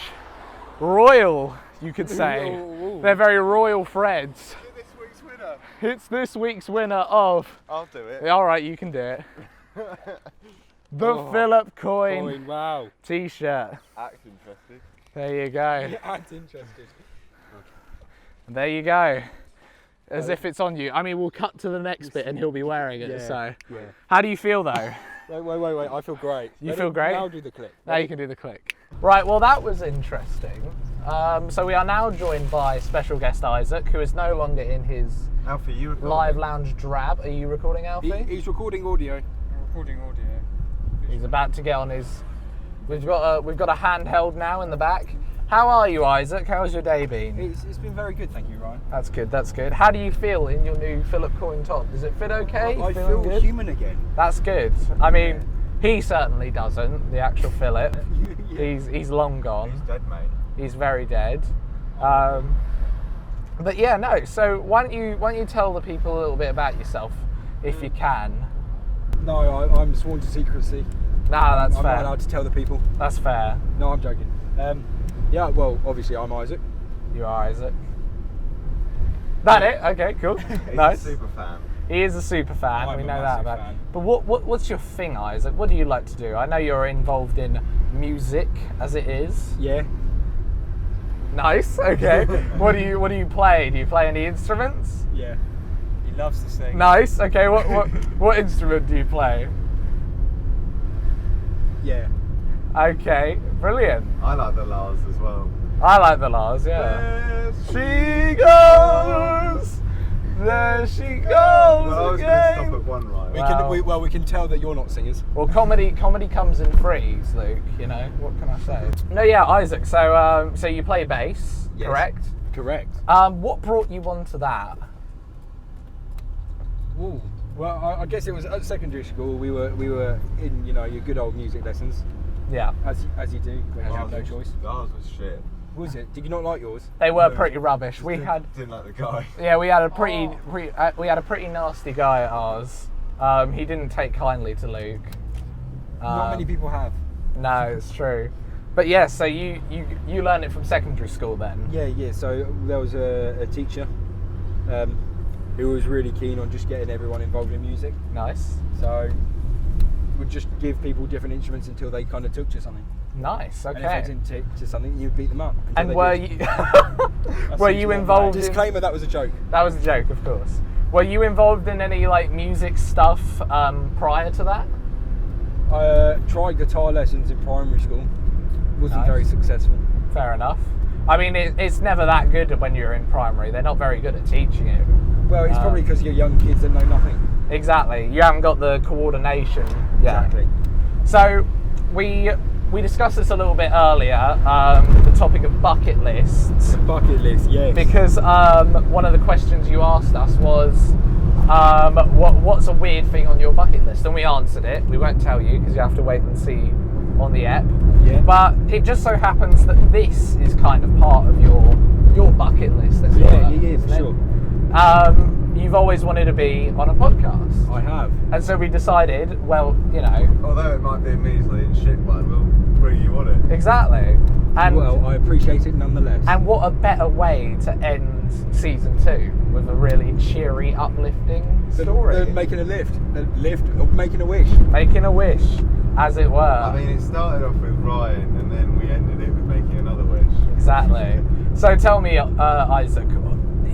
royal, you could say. Ooh. They're very royal threads. Is it this week's winner? It's this week's winner of... I'll do it. All right, you can do it. The Philip Coyne Wow. t-shirt. Act interested. There you go. Act interested. There you go. As if it's on you. I mean, we'll cut to the next bit and he'll be wearing it, so. Yeah. How do you feel though? Wait. I feel great. You feel great? Now do the clip. Now you can do the click. Right, well that was interesting. So we are now joined by special guest Isaac, who is no longer in his Alfie, you recording? Live Lounge drab. Are you recording, Alfie? He's recording audio. I'm recording audio. He's about to get on his... We've got a handheld now in the back. How are you, Isaac? How's your day been? It's been very good, thank you, Ryan. That's good. How do you feel in your new Philip Coyne top? Does it fit okay? I Feeling feel good? human again. That's good. I mean, he certainly doesn't, the actual Philip. Yeah. He's long gone. He's dead, mate. He's very dead. But yeah, no. So why don't you tell the people a little bit about yourself, if you can? No, I'm sworn to secrecy. Nah, that's I'm fair. not allowed to tell the people. That's fair. No, I'm joking. Yeah, well, obviously I'm Isaac. You are Isaac. That it? Okay, cool. He's Nice. a super fan. He is a super fan. I'm we a know that massive about. fan. But what's your thing, Isaac? What do you like to do? I know you're involved in music, as it is. Yeah. Nice. Okay. What do you play? Do you play any instruments? Yeah. He loves to sing. Nice. Okay. What instrument do you play? Yeah. Okay. Brilliant. I like the Lars as well. I like the Lars. Yeah. She goes. There she goes Well, I was going to again. stop at one, right? We can tell that you're not singers. Well, comedy comes in threes, Luke. You know what can I say? No, yeah, Isaac. So you play bass, Yes. correct? Correct. What brought you onto that? Ooh. Well, I guess it was at secondary school. We were in your good old music lessons, Yeah, as you do when you have no Lars choice. Lars was shit. Was it? Did you not like yours? they were No. pretty rubbish. We had Didn't like the guy. we had a pretty nasty guy at ours. He didn't take kindly to Luke. Not many people have. No, it's true. But yeah, so you learned it from secondary school then? Yeah. So there was a teacher who was really keen on just getting everyone involved in music. Nice. So would just give people different instruments until they kind of took to something. Nice. And if Okay. they didn't take to something, you'd beat them up. until And they were did. you That's were literally you what involved my in? disclaimer? That was a joke. That was a joke, of course. Were you involved in any like music stuff prior to that? I tried guitar lessons in primary school. Wasn't Nice. very successful. Fair enough. I mean, it's never that good when you're in primary. They're not very good at teaching it. Well, it's probably because you're young kids that know nothing. Exactly. You haven't got the coordination. Yeah. Exactly. So we discussed this a little bit earlier. The topic of bucket lists. Bucket list, yes. Because one of the questions you asked us was, what's a weird thing on your bucket list? And we answered it. We won't tell you because you have to wait and see on the app. Yeah. But it just so happens that this is kind of part of your bucket list. Let's call it, Yeah, isn't for it? sure. You've always wanted to be on a podcast. I have. And so we decided, well, Although it might might be a measly and shit one, we'll bring you on it. Exactly. And Well, I appreciate it nonetheless. and what a better way to end season 2 with a really cheery, uplifting story. Than making a lift, or making a wish. Making a wish, as it were. I mean, it started off with Ryan, and then we ended it with making another wish. Exactly. So tell me, Isaac,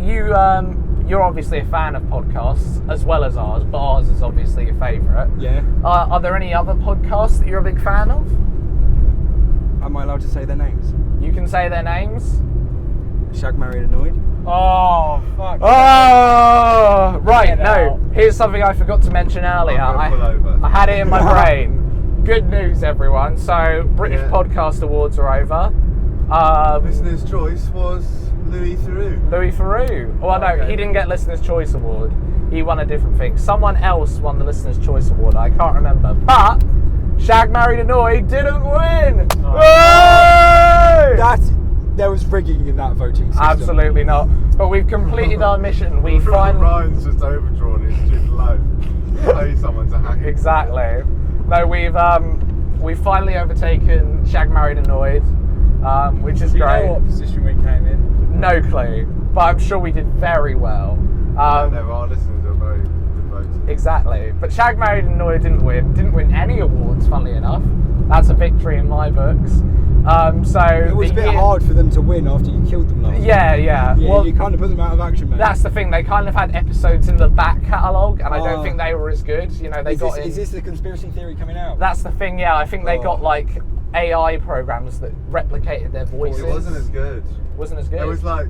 you're obviously a fan of podcasts as well as ours, but ours is obviously your favourite. Yeah. Are there any other podcasts that you're a big fan of? Am I allowed to say their names? You can say their names. Shag, Married, Annoyed. Oh, fuck. Oh, right. Get No, out. here's something I forgot to mention earlier. I'm gonna pull over. I had it in my brain. Good news, everyone. So, British Podcast Awards are over. Listener's choice was Louis Theroux. Louis Theroux. Well, no, Okay. he didn't get Listener's Choice Award. He won a different thing. Someone else won the Listener's Choice Award. I can't remember. But Shag, Married, Annoyed didn't win. Hey! There was rigging in that voting system. Absolutely not. But we've completed our mission. We finally. Ryan's just overdrawn his student loan. Pay someone to hack it. Exactly. No, we've finally overtaken Shag, Married, Annoyed, which is Do you great. know what position we came in? No clue, but I'm sure we did very well. No, our listeners are very devoted. Exactly. But Shag, Married, Annoyed didn't win any awards, funnily enough. That's a victory in my books. So It was a bit hard for them to win after you killed them last. Yeah. Yeah, Well, you kind of put them out of action, mate. that's the thing. They kind of had episodes in the back catalogue, and I don't think they were as good. You know, they got in. Is this the conspiracy theory coming out? That's the thing. Yeah, I think they got like AI programs that replicated their voices. It wasn't as good. Wasn't as good. It was like,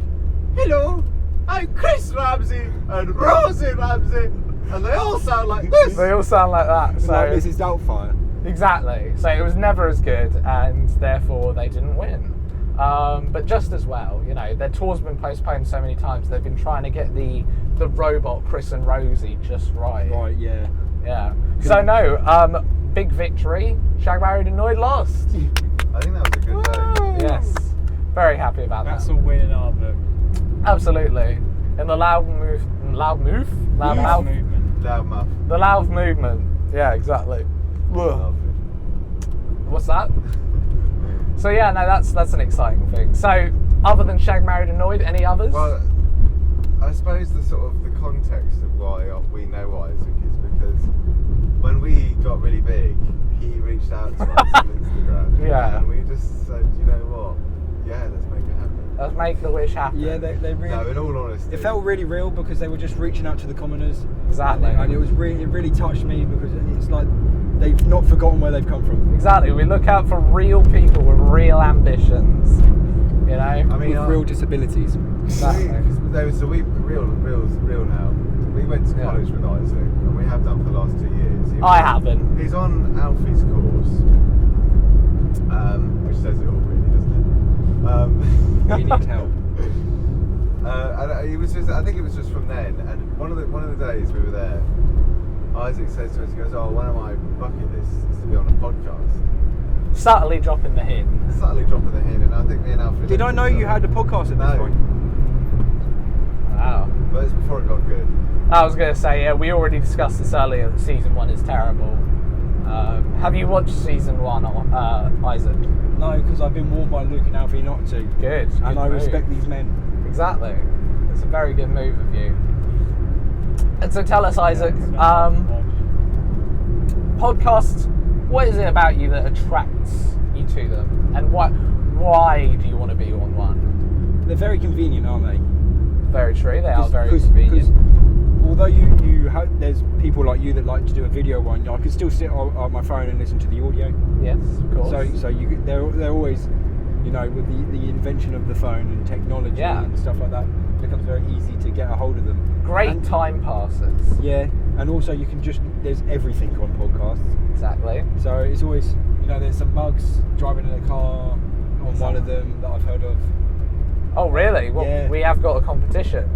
hello, I'm Chris Ramsey and Rosie Ramsey, and they all sound like this. They all sound like that. So Like Mrs. Doubtfire. exactly. So it was never as good, and therefore they didn't win. But just as well, you know, their tour's been postponed so many times. They've been trying to get the robot Chris and Rosie just right. Right, yeah. Yeah. So no, big victory. Shag, Married, Annoyed lost. I think that was a good day. Yes. Very happy about That's that. a win in our book. Absolutely. In the Loudmouth movement. The Loud movement. Yeah, exactly. Love What's that? So yeah, no, that's an exciting thing. So, other than Shag, Married, Annoyed, any others? Well, I suppose the context of why we know Isaac is because when we got really big, he reached out to us on Instagram. Yeah. And we just said, you know what? Yeah, let's make it happen. Let's make the wish happen. Yeah, they really. No, in all honesty. It felt really real because they were just reaching out to the commoners. Exactly. And it really touched me because it's like they've not forgotten where they've come from. Exactly. We look out for real people with real ambitions. You know? I mean, With real disabilities. Exactly. Real now. We went to college with Isaac, and we have done for the last 2 years. I haven't. He's on Alfie's course, which says it all, really, doesn't it? We need help. And it was I think it was just from then. And one of the days we were there, Isaac says to us, he goes, "Oh, one of my bucket lists is to be on a podcast." Subtly dropping the hint. Subtly dropping the hint, and I think me and Alfie. Did I know you had a podcast at this point? Wow. But it's before it got good. I was going to say, yeah, we already discussed this earlier, that season 1 is terrible. Have you watched season 1, Isaac? No, because I've been warned by Luke and Alfie not to. Good. And I move. respect these men. Exactly. It's a very good move of you. And so tell us, Isaac, podcasts, what is it about you that attracts you to them? And why do you want to be on one? They're very convenient, aren't they? Very true, they are very Because convenient. although there's people like you that like to do a video one, I can still sit on my phone and listen to the audio. Yes, of course. So they're always, you know, with the invention of the phone and technology and stuff like that, it becomes very easy to get a hold of them. Great time passes. Yeah, and also you can there's everything on podcasts. Exactly. So it's always, you know, there's some mugs driving in a car on one of them that I've heard of. Oh, really? Well, Yeah. we have got a competition.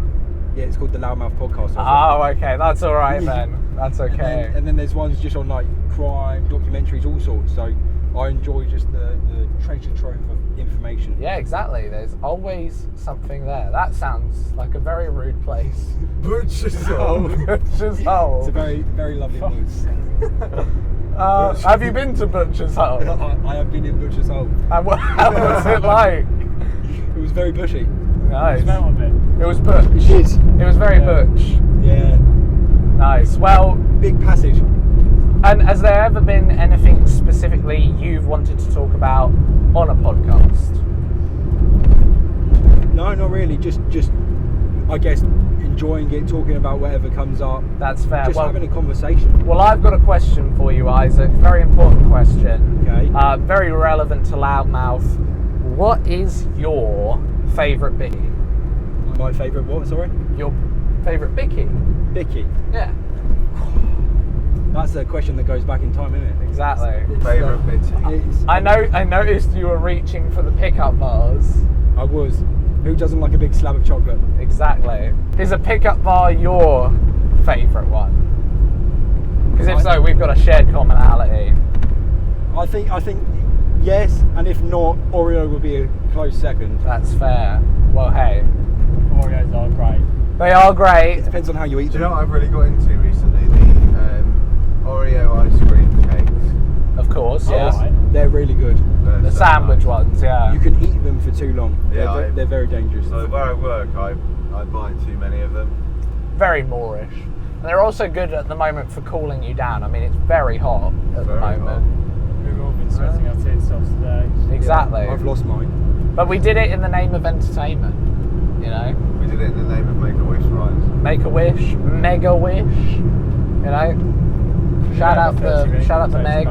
Yeah, it's called the Loudmouth Podcast. Oh, okay. That's all right then. That's okay. And then there's ones just on like crime, documentaries, all sorts. So I enjoy just the treasure trove of information. Yeah, exactly. There's always something there. That sounds like a very rude place. Butcher's hole. Butcher's hole. It's a very, very lovely place. Have you been to Butcher's Hole? I have been in Butcher's Hole. And how was it like? It was very bushy. Nice. Smell of it. It was butch. It was very butch. Yeah. Nice. Well, Big passage. and has there ever been anything specifically you've wanted to talk about on a podcast? No, not really. Just I guess enjoying it, talking about whatever comes up. That's fair. Just Well, having a conversation. well, I've got a question for you, Isaac. Very important question. Okay. Very relevant to Loudmouth. What is your favourite Bicky? My favourite what? Sorry. Your favourite Bicky? Bicky. Yeah. That's a question that goes back in time, isn't it? Exactly. Favourite Biccy? It's, I noticed you were reaching for the pickup bars. I was. Who doesn't like a big slab of chocolate? Exactly. Is a pickup bar your favourite one? Because if so, we've got a shared commonality. I think yes, and if not, Oreo would be a close second. That's fair. Well, hey, Oreos are great. they are great. It depends on how you eat Do you them. know what I've really got into recently? The Oreo ice cream cakes. Of course, yeah. Alright. They're really good. They're The so sandwich nice. ones, yeah. You can eat them for too long. Yeah, They're very dangerous. So where I work, I buy too many of them. Very Moorish. And they're also good at the moment for cooling you down. I mean, it's very hot at the Very moment. We've all been sweating our tits off today. Exactly. I've lost mine. But we did it in the name of entertainment, you know? We did it in the name of Make-A-Wish, right? Make-A-Wish, Mega-Wish, you know? Shout out to Meg.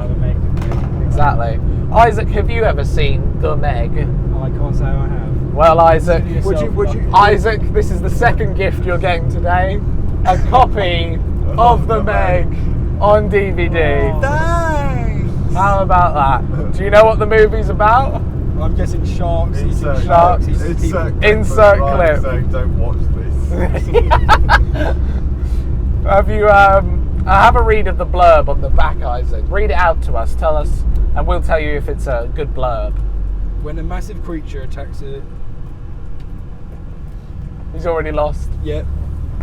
Exactly. Isaac, have you ever seen The Meg? I can't say I have. Well, Isaac, Would you? Isaac, this is the second gift you're getting today. A copy of The Meg on DVD. Thanks. How about that? Do you know what the movie's about? I'm guessing sharks eating Insert sharks clip. eating people. Insert clip. Saying, don't watch this. Have you, have a read of the blurb on the back, Isaac. Read it out to us, tell us, and we'll tell you if it's a good blurb. When a massive creature attacks a... He's already lost. Yeah.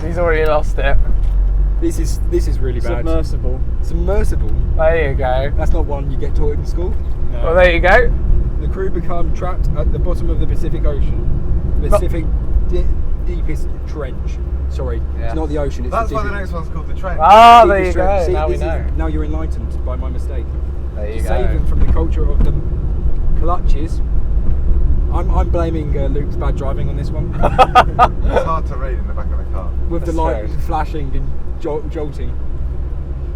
He's already lost it. This is really bad. Submersible. Submersible. There you go. That's not one you get taught in school. No. Well, there you go. The crew become trapped at the bottom of the Pacific Ocean. Pacific deepest trench. Sorry, Yeah. it's not the ocean. It's That's the why the deepest, next one's called The Trench. Ah, there you deepest go. trench. See, Now we this is- know. now you're enlightened by my mistake. There you To save them go. from the culture of the clutches. I'm blaming Luke's bad driving on this one. It's hard to read in the back of the car. With the That's light true. flashing and jolting.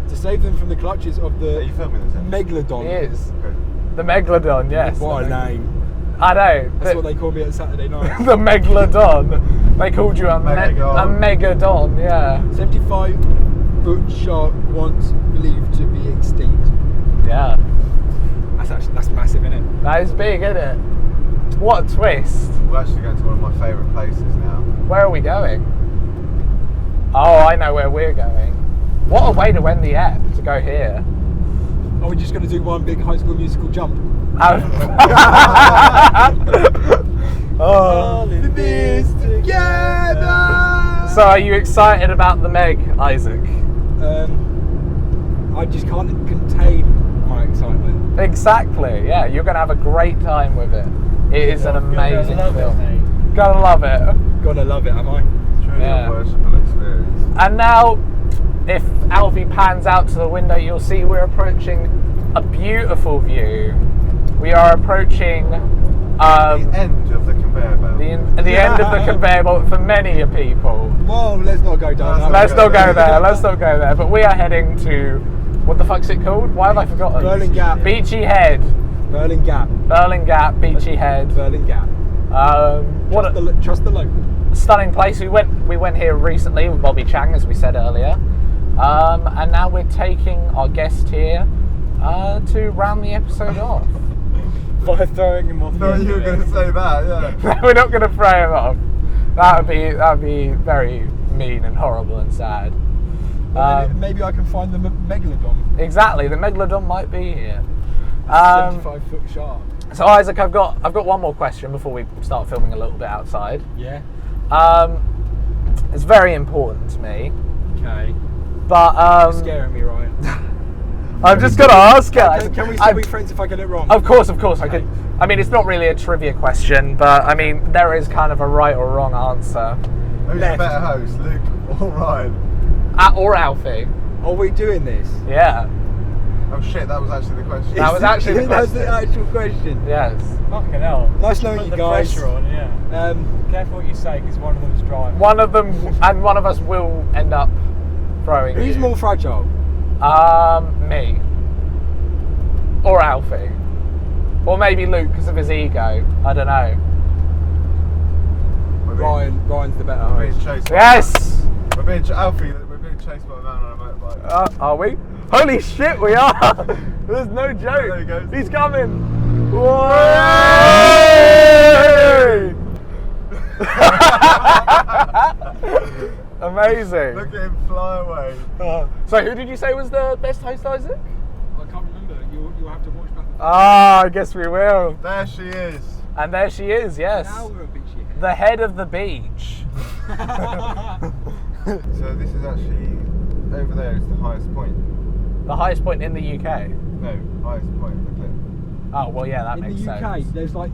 To save them from the clutches of Are the you filming this? Em? Megalodon. He is. Okay. The Megalodon, yes. What a name. I know. That's what they call me at Saturday night. The Megalodon. They called you a Megadon, yeah. 75-foot shark once believed to be extinct. Yeah. That's massive, isn't it? That is big, isn't it? What a twist. We're actually going to one of my favourite places now. Where are we going? Oh, I know where we're going. What a way to end the app, to go here. Are we just going to do one big High School Musical jump? Oh. in this together. So are you excited about the Meg, Isaac? I just can't contain my excitement. Exactly, yeah. You're going to have a great time with it. It is an amazing Love it, film. mate. Gotta love it. Gotta love it, am I? It's really Yeah. a worshipful experience. And now, if Alfie pans out to the window, you'll see we're approaching a beautiful view. We are approaching The end of the conveyor belt. the end of the conveyor belt for many a people. Whoa, let's not go down that. Let's not go there. Let's not go there. But we are heading to, what the fuck's it called? Why have I forgotten? Berlin Gap. Beachy Head. Berlin Gap. Berlin Gap, Beachy Head. Berlin Gap. What Trust the local. a stunning place. We went here recently with Bobby Chang, as we said earlier. And now we're taking our guest here to round the episode off. By throwing him off. I thought you were going to say that, yeah. We're not going to throw him off. That would be very mean and horrible and sad. Maybe I can find the Megalodon. Exactly, the Megalodon might be here. 75-foot shark. So Isaac, I've got one more question before we start filming a little bit outside. Yeah. It's very important to me, Okay. but Scaring me, Ryan. I'm just gonna ask it. Can we still be friends if I get it wrong? Of course. I could. I mean, it's not really a trivia question, but I mean, there is kind of a right or wrong answer. Who's the better host, Luke or Ryan? Or Alfie. Are we doing this? Yeah. Oh shit, that was actually the question. That was actually the That's question. the actual question. Yes. Fucking hell. Nice knowing you the guys. pressure on, yeah. Careful what you say, because one of them's driving. One of them, and one of us will end up throwing. Who's you. more fragile? Me. Or Alfie. Or maybe Luke because of his ego. I don't know. Ryan's the better We're being host. chased. Yes! Alfie, we're being chased by a man on a motorbike. Are we? Holy shit, we are! There's no joke. There he goes. He's coming. Whoa! Amazing. Look at him fly away. So who did you say was the best host, Isaac? I can't remember. You'll have to watch back the I guess we will. There she is. And there she is, yes. Now we're a bit shit. The head of the beach. So this is actually, over there is the highest point. The highest point in the UK. No, highest point of the cliff. Oh, well, yeah, that In makes the UK, sense. there's like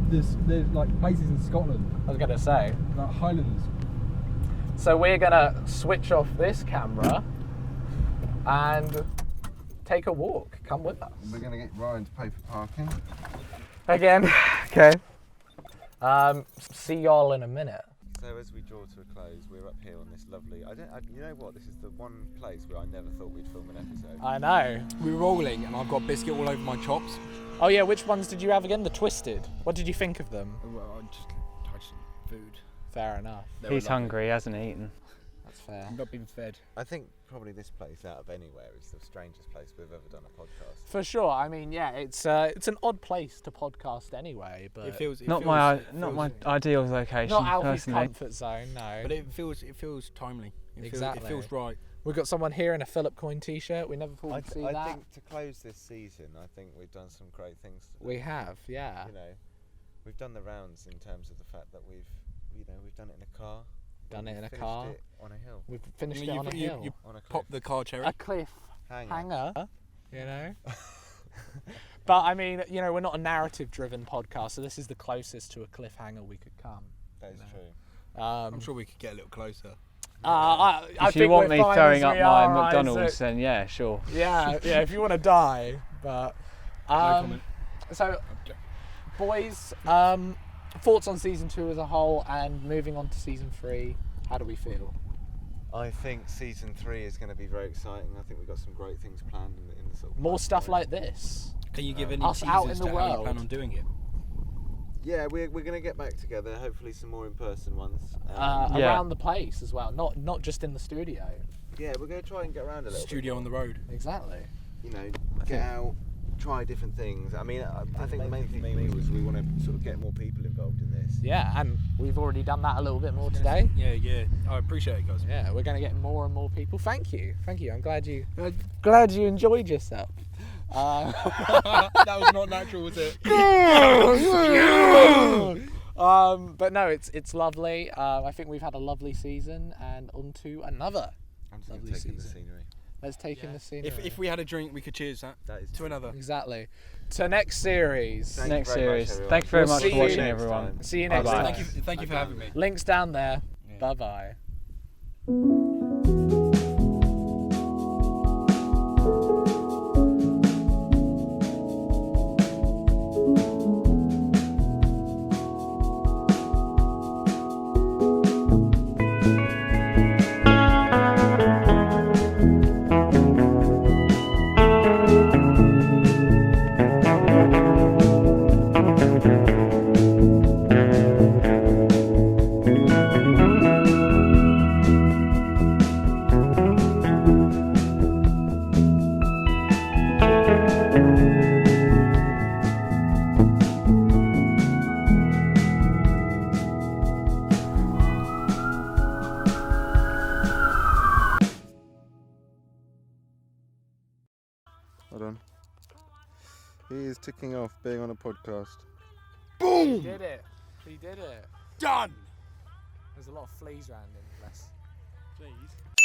places in Scotland, I was going to say. like Highlands. So we're going to switch off this camera and take a walk. Come with us. We're going to get Ryan to pay for parking. Again. Okay. See y'all in a minute. So as we draw to a close, we're up here on this lovely. You know what? This is the one place where I never thought we'd film an episode. I know. We're rolling, and I've got biscuit all over my chops. Oh yeah, which ones did you have again? The Twisted. What did you think of them? Well, I just had some food. Fair enough. He's hungry, he hasn't eaten. That's fair. I've not been fed. I think probably this place out of anywhere is the strangest place we've ever done a podcast. For sure. I mean, yeah, it's an odd place to podcast anyway, but It feels Not my ideal location, not Alfie's personally. comfort zone. No. But it feels timely. Exactly. It feels right. We've got someone here in a Philip Coyne t-shirt. We never thought we'd see that. I think to close this season, I think we've done some great things. We have, yeah. You know, we've done the rounds in terms of the fact that we've done it in a car. Done it in a Finished car. It on a hill. We've finished it on a hill. You On a cliff. pop the car cherry. A cliff hanger, you know. But I mean, you know, we're not a narrative-driven podcast, so this is the closest to a cliffhanger we could come. That is true. I'm sure we could get a little closer. I If think you want we're me fine throwing as up we my are, McDonald's, Isaac. then yeah, sure. Yeah, if you want to die, but comment. so boys, thoughts on season 2 as a whole, and moving on to season 3. How do we feel? I think season 3 is going to be very exciting. I think we've got some great things planned in the sort of More stuff pipeline. like this. Can you give any Us out teasers in the to how you world. plan on doing it? Yeah, we're going to get back together. Hopefully, some more in-person ones. Yeah. Around the place as well, not just in the studio. Yeah, we're going to try and get around a little Studio bit. on the road. Exactly. You know, get out, try different things. I mean, I think the main thing for me was we want to sort of get more people involved in this. Yeah, and we've already done that a little bit more today. Yeah. I appreciate it, guys. Yeah, we're going to get more and more people. Thank you. I'm glad you enjoyed yourself. That was not natural, was it? But no, it's lovely. I think we've had a lovely season, and on to another. I'm just going Lovely to take in the season. scenery. Let's take in the scenery. If we had a drink, we could cheers that That is to another. Exactly. To next series. Thank you Next very much, series. everyone. Thank you very We'll much see for you watching, next everyone. time. See you next Bye-bye. time. Thank you for having me. Links down there. Bye bye. Hold on. He is ticking off being on a podcast. He did it. He did it. Done. There's a lot of fleas around him. Bless. Please.